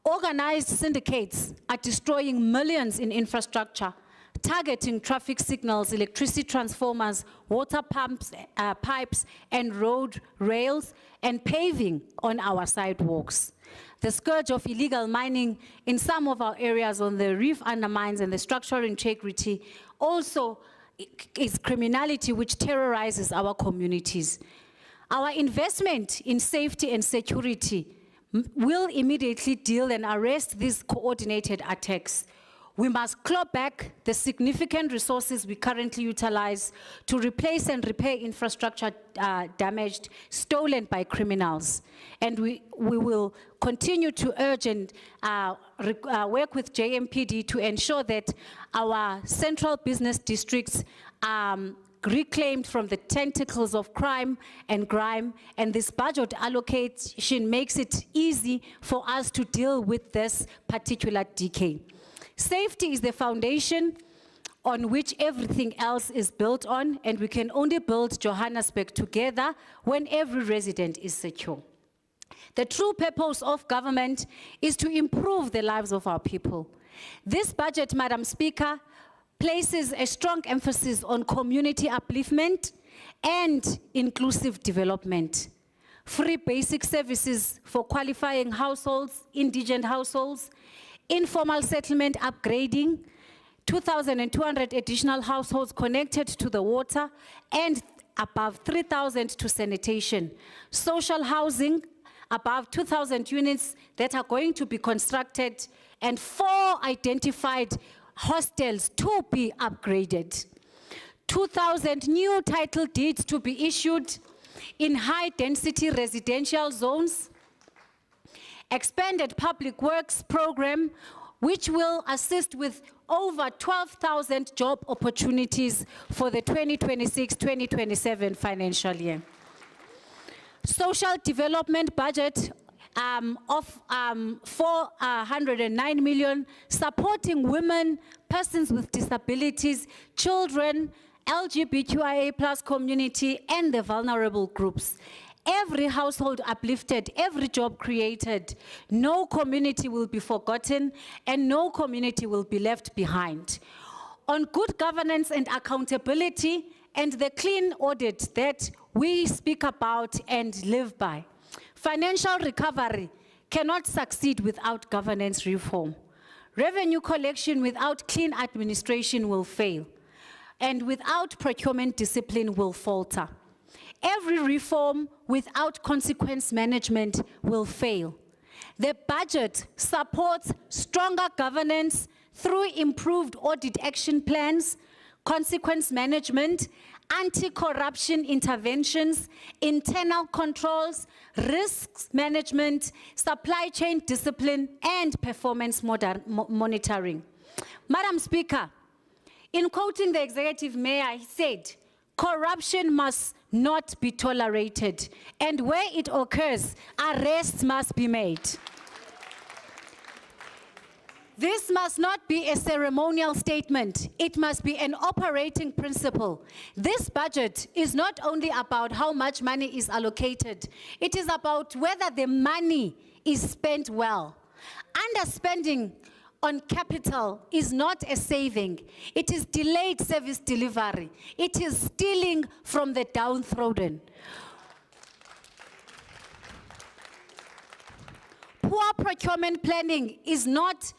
Organized syndicates are destroying millions in infrastructure, targeting traffic signals, electricity transformers, water pumps, pipes, and road rails, and paving on our sidewalks. The scourge of illegal mining in some of our areas on the reef undermines and the structural integrity also is criminality which terrorizes our communities. Our investment in safety and security will immediately deal and arrest these coordinated attacks. We must claw back the significant resources we currently utilize to replace and repair infrastructure damaged, stolen by criminals. And we will continue to urge and work with JMPD to ensure that our central business districts reclaimed from the tentacles of crime and grime, and this budget allocation makes it easy for us to deal with this particular decay. Safety is the foundation on which everything else is built on, and we can only build Johannesburg together when every resident is secure. The true purpose of government is to improve the lives of our people. This budget, Madam Speaker, places a strong emphasis on community upliftment and inclusive development. Free basic services for qualifying households, indigent households, informal settlement upgrading, 2,200 additional households connected to the water, and above 3,000 to sanitation. Social housing, above 2,000 units that are going to be constructed, and 4 identified hostels to be upgraded. 2,000 new title deeds to be issued in high-density residential zones. Expanded public works program, which will assist with over 12,000 job opportunities for the 2026-2027 financial year. social development budget of 409 million, supporting women, persons with disabilities, children, LGBTQIA+ community, and the vulnerable groups. Every household uplifted, every job created, no community will be forgotten, and no community will be left behind. On good governance and accountability, and the clean audit that we speak about and live by. Financial recovery cannot succeed without governance reform. Revenue collection without clean administration will fail, and without procurement discipline will falter. Every reform without consequence management will fail. The budget supports stronger governance through improved audit action plans, consequence management, anti-corruption interventions, internal controls, risks management, supply chain discipline, and performance monitoring. Madam Speaker, in quoting the executive mayor, he said, corruption must not be tolerated, and where it occurs, arrests must be made. This must not be a ceremonial statement. It must be an operating principle. This budget is not only about how much money is allocated, it is about whether the money is spent well. Underspending on capital is not a saving. It is delayed service delivery. It is stealing from the downtrodden. Poor procurement planning is not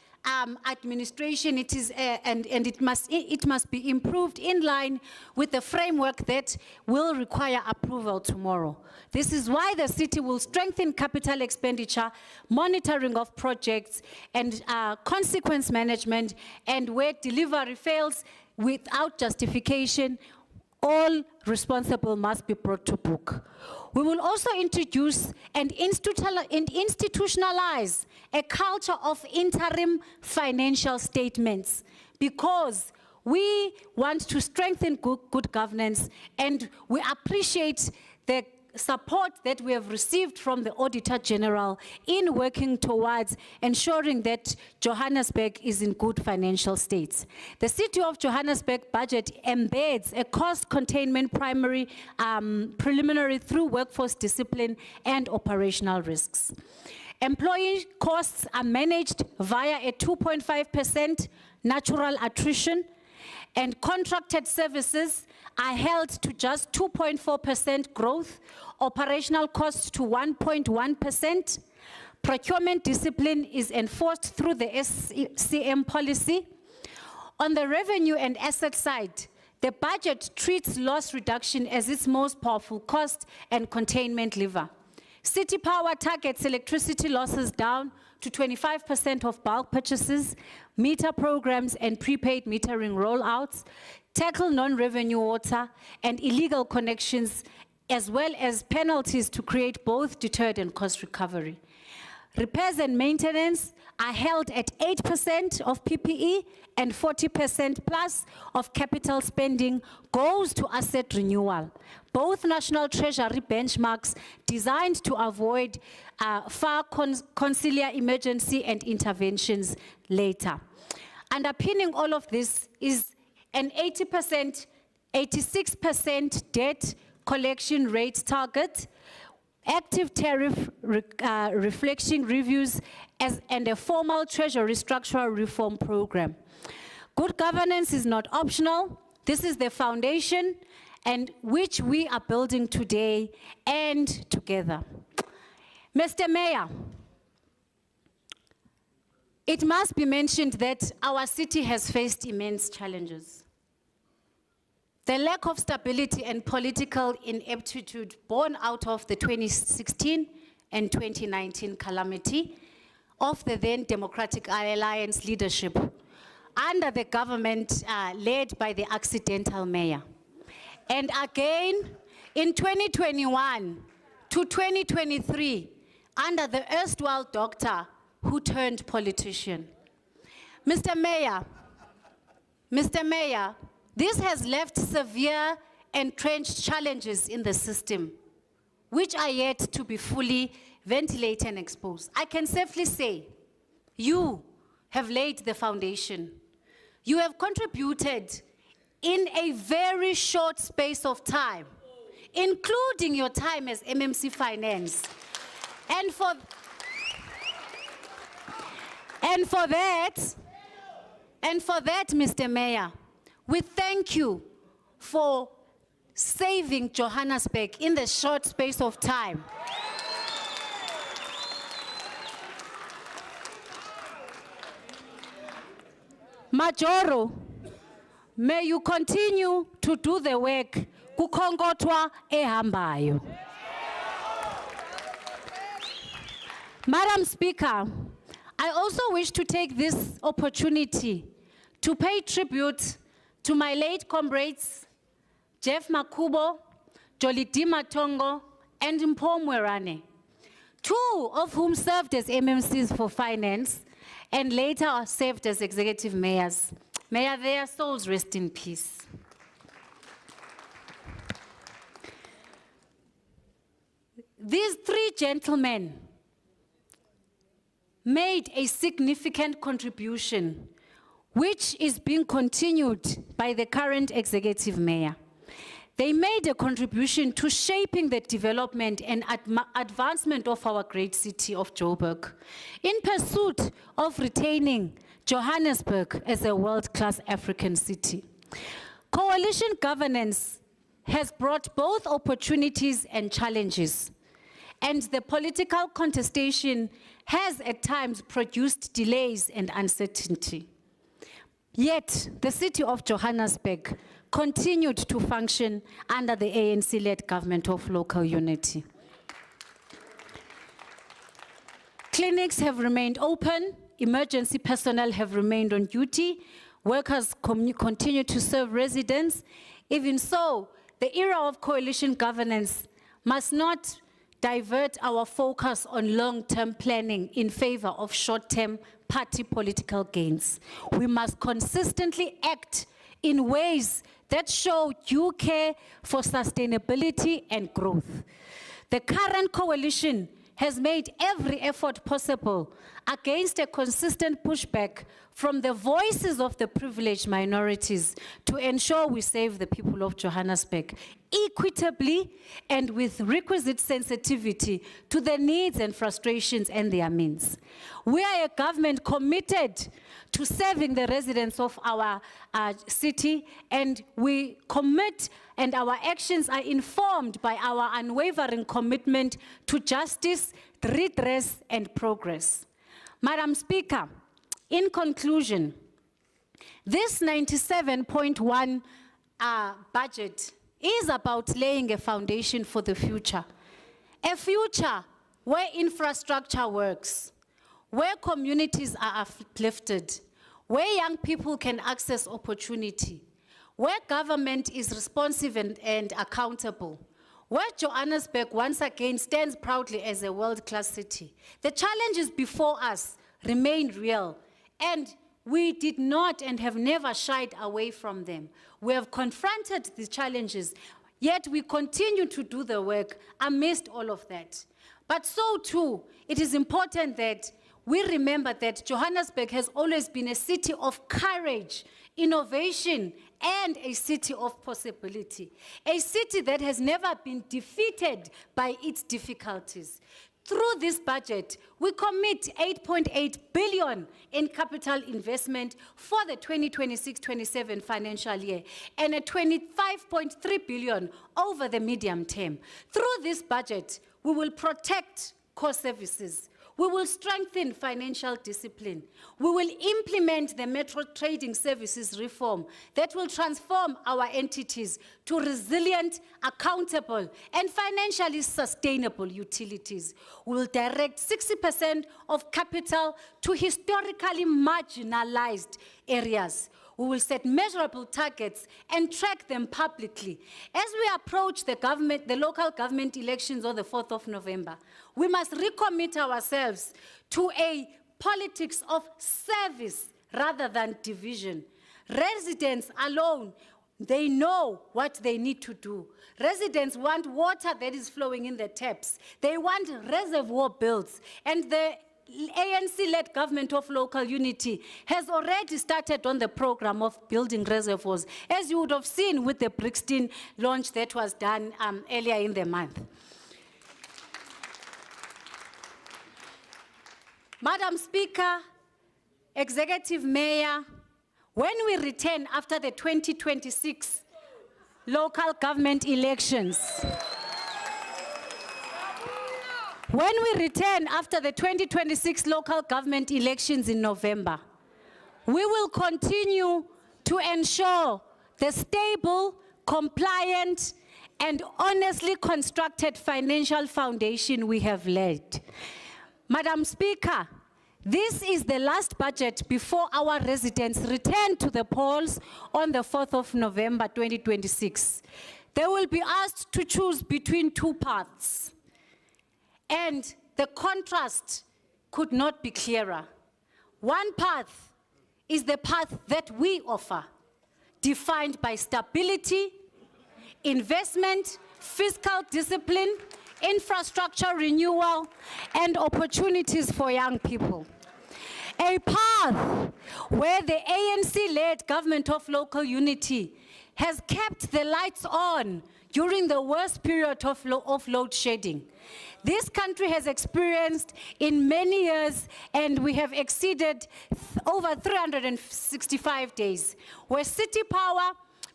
administration, it is, and it must be improved in line with the framework that will require approval tomorrow. This is why the city will strengthen capital expenditure, monitoring of projects, and consequence management, and where delivery fails without justification, all responsible must be brought to book. We will also introduce and institutionalize a culture of interim financial statements, because we want to strengthen good governance, and we appreciate the support that we have received from the Auditor General in working towards ensuring that Johannesburg is in good financial state. The City of Johannesburg budget embeds a cost containment preliminary through workforce discipline and operational risks. Employee costs are managed via a 2.5% natural attrition, and contracted services are held to just 2.4% growth, operational costs to 1.1%. Procurement discipline is enforced through the SCM policy. On the revenue and asset side, the budget treats loss reduction as its most powerful cost and containment lever. City Power targets electricity losses down to 25% of bulk purchases, meter programs and prepaid metering rollouts, tackle non-revenue water and illegal connections, as well as penalties to create both deterrent and cost recovery. Repairs and maintenance are held at 8% of PPE, and 40% plus of capital spending goes to asset renewal. Both National Treasury benchmarks designed to avoid far conciliar emergency and interventions later. Underpinning all of this is an 86% debt collection rate target, active tariff reflection reviews, and a formal treasury structural reform program. Good governance is not optional. This is the foundation and which we are building today and together. Mr. Mayor, it must be mentioned that our city has faced immense challenges. The lack of stability and political ineptitude born out of the 2016 and 2019 calamity of the then Democratic Alliance leadership under the government led by the accidental mayor. And again, in 2021 to 2023, under the erstwhile doctor who turned politician. Mr. Mayor, this has left severe entrenched challenges in the system. which are yet to be fully ventilated and exposed. I can safely say, you have laid the foundation. You have contributed in a very short space of time, including your time as MMC Finance. And for that, Mr. Mayor, we thank you for saving Johannesburg in the short space of time. Majoro, may you continue to do the work kukhongotwa ehambayo. Madam Speaker, I also wish to take this opportunity to pay tribute to my late comrades, Jeff Makubo, Jolidima Tongo, and Mpho Mwerane, two of whom served as MMCs for finance and later served as executive mayors. May their souls rest in peace. These three gentlemen made a significant contribution, which is being continued by the current executive mayor. They made a contribution to shaping the development and advancement of our great city of Joburg in pursuit of retaining Johannesburg as a world-class African city. Coalition governance has brought both opportunities and challenges, and the political contestation has at times produced delays and uncertainty. Yet, the city of Johannesburg continued to function under the ANC-led government of local unity. Clinics have remained open, emergency personnel have remained on duty, workers continue to serve residents. Even so, the era of coalition governance must not divert our focus on long-term planning in favor of short-term party political gains. We must consistently act in ways that show due care for sustainability and growth. The current coalition has made every effort possible against a consistent pushback from the voices of the privileged minorities to ensure we save the people of Johannesburg equitably and with requisite sensitivity to the needs and frustrations and their means. We are a government committed to serving the residents of our city, and we commit, and our actions are informed by our unwavering commitment to justice, redress, and progress. Madam Speaker, in conclusion, this 97.1 budget is about laying a foundation for the future. A future where infrastructure works, where communities are uplifted, where young people can access opportunity, where government is responsive and accountable, where Johannesburg once again stands proudly as a world-class city. The challenges before us remain real, and we did not and have never shied away from them. We have confronted the challenges, yet we continue to do the work amidst all of that. But so too, it is important that we remember that Johannesburg has always been a city of courage, innovation, and a city of possibility. A city that has never been defeated by its difficulties. Through this budget, we commit 8.8 billion in capital investment for the 2026-27 financial year and a 25.3 billion over the medium term. Through this budget, we will protect core services. We will strengthen financial discipline. We will implement the Metro Trading Services reform that will transform our entities to resilient, accountable, and financially sustainable utilities. We will direct 60% of capital to historically marginalized areas. We will set measurable targets and track them publicly. As we approach the local government elections on the 4th of November, we must recommit ourselves to a politics of service rather than division. Residents alone They know what they need to do. Residents want water that is flowing in the taps. They want reservoir builds. And the ANC-led government of local unity has already started on the program of building reservoirs, as you would have seen with the Brixton launch that was done earlier in the month. Madam Speaker, Executive Mayor, when we return after the 2026 local government elections, when we return after the 2026 local government elections in November, we will continue to ensure the stable, compliant, and honestly constructed financial foundation we have laid. Madam Speaker, this is the last budget before our residents return to the polls on the 4th of November 2026. They will be asked to choose between two paths. And the contrast could not be clearer. One path is the path that we offer, defined by stability, investment, fiscal discipline, infrastructure renewal, and opportunities for young people. A path where the ANC-led government of local unity has kept the lights on during the worst period of load shedding. This country has experienced in many years, and we have exceeded over 365 days, where city power,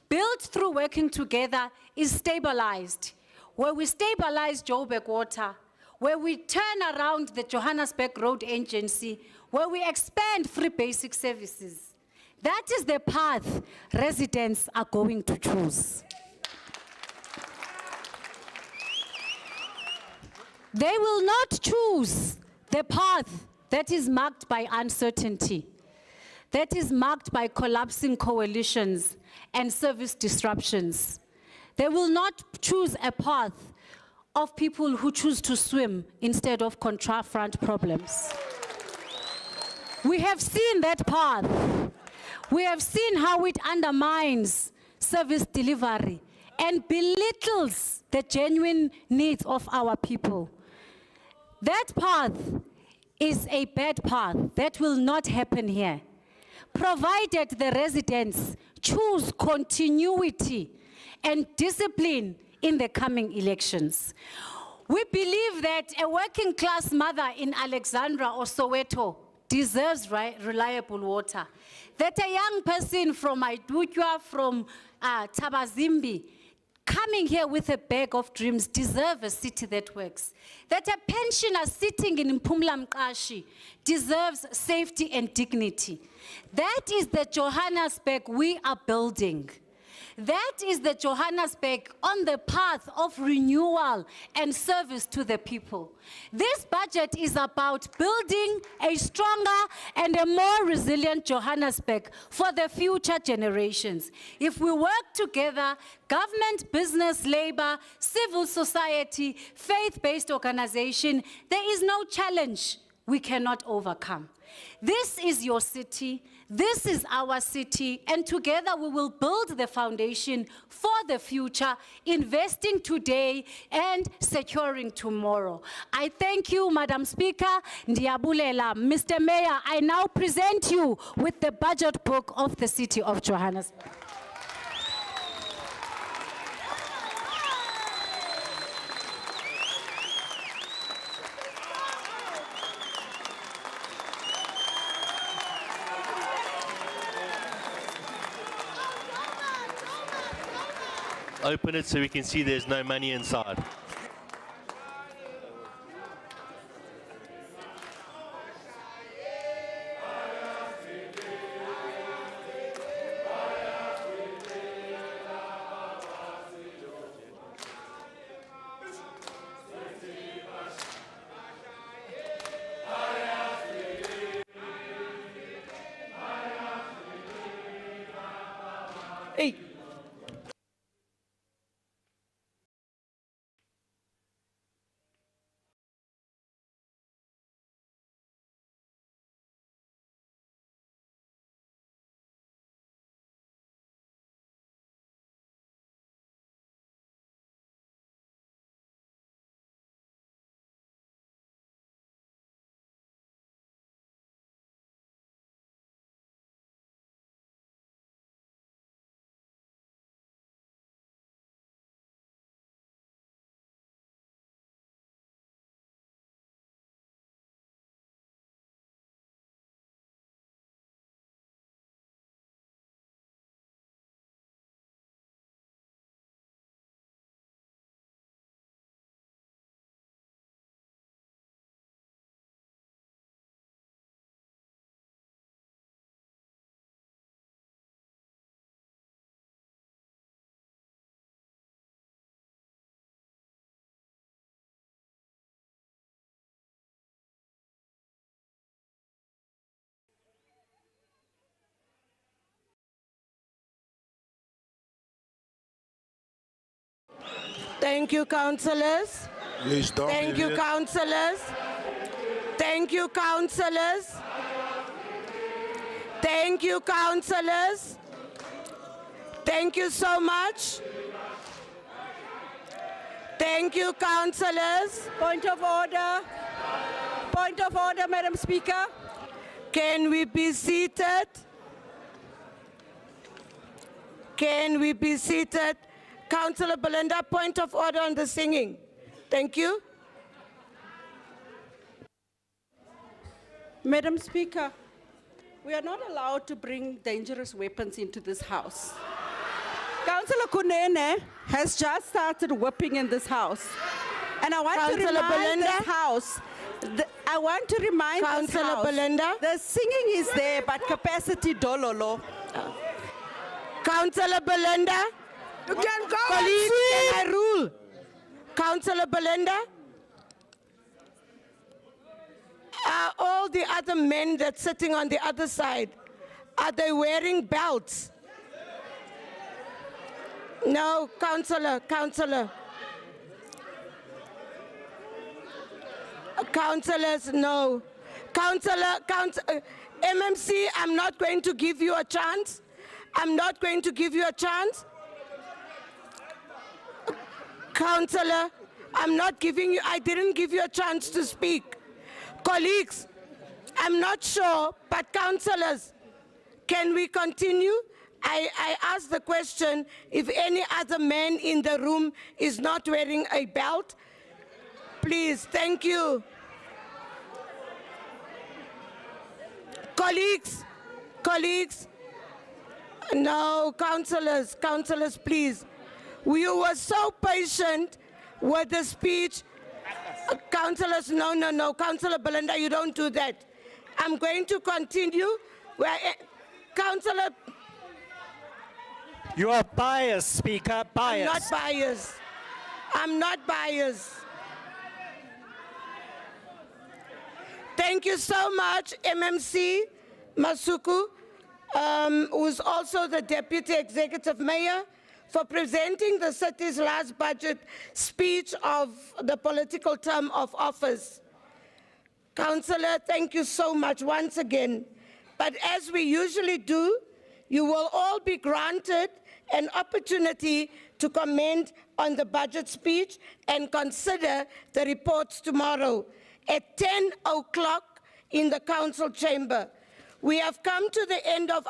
built through working together, is stabilized, where we stabilize Joburg Water, where we turn around the Johannesburg Road Agency, where we expand free basic services. That is the path residents are going to choose. They will not choose the path that is marked by uncertainty, that is marked by collapsing coalitions and service disruptions. They will not choose a path of people who choose to swim instead of confront problems. We have seen that path. We have seen how it undermines service delivery and belittles the genuine needs of our people. That path is a bad path. That will not happen here, provided the residents choose continuity and discipline in the coming elections. We believe that a working class mother in Alexandra or Soweto deserves reliable water. That a young person from Maidutwa, from Tabazimbi, coming here with a bag of dreams deserve a city that works. That a pensioner sitting in Mpumla Mqashi deserves safety and dignity. That is the Johannesburg we are building. That is the Johannesburg on the path of renewal and service to the people. This budget is about building a stronger and a more resilient Johannesburg for the future generations. If we work together, government, business, labor, civil society, faith-based organization, there is no challenge we cannot overcome. This is your city, this is our city, and together we will build the foundation for the future, investing today and securing tomorrow. I thank you, Madam Speaker. Ndiyabulela. Mr. Mayor, I now present you with the budget book of the City of Johannesburg. Open it so we can see there's no money inside. Hey. Thank you, councillors. Please don't Thank you, deviate. councillors. Thank you, councillors. Thank you, councillors. Thank you so much. Thank you, councillors. Point of order. Point of order, Madam Speaker. Can we be seated? Can we be seated? Councillor Belinda, point of order on the singing. Thank you. Madam Speaker, we are not allowed to bring dangerous weapons into this house. Councillor Kunene has just started whipping in this house. And I want Councillor to remind Belinda. this house, I want to remind this Councillor house, Belinda. the singing is there, but capacity dololo. Councillor Belinda. You can go Colleagues, can I rule? Councillor Belinda. Are all the other men that's sitting on the other side, are they wearing belts? No, councillor. Councillors, no. MMC, I'm not going to give you a chance. I'm not going to give you a chance. Councillor, I'm not giving you, I didn't give you a chance to speak. Colleagues, I'm not sure, but councillors, can we continue? I asked the question if any other man in the room is not wearing a belt. Please, thank you. Colleagues, no, councillors, please. You were so patient with the speech. Councillors, no, Councillor Belinda, you don't do that. I'm going to continue. Councillor, You are biased, Speaker, biased. I'm not biased. Thank you so much, MMC Masuku, who's also the Deputy Executive Mayor, for presenting the city's last budget speech of the political term of office. Councillor, thank you so much once again. But as we usually do, you will all be granted an opportunity to comment on the budget speech and consider the reports tomorrow at 10 o'clock in the council chamber. We have come to the end of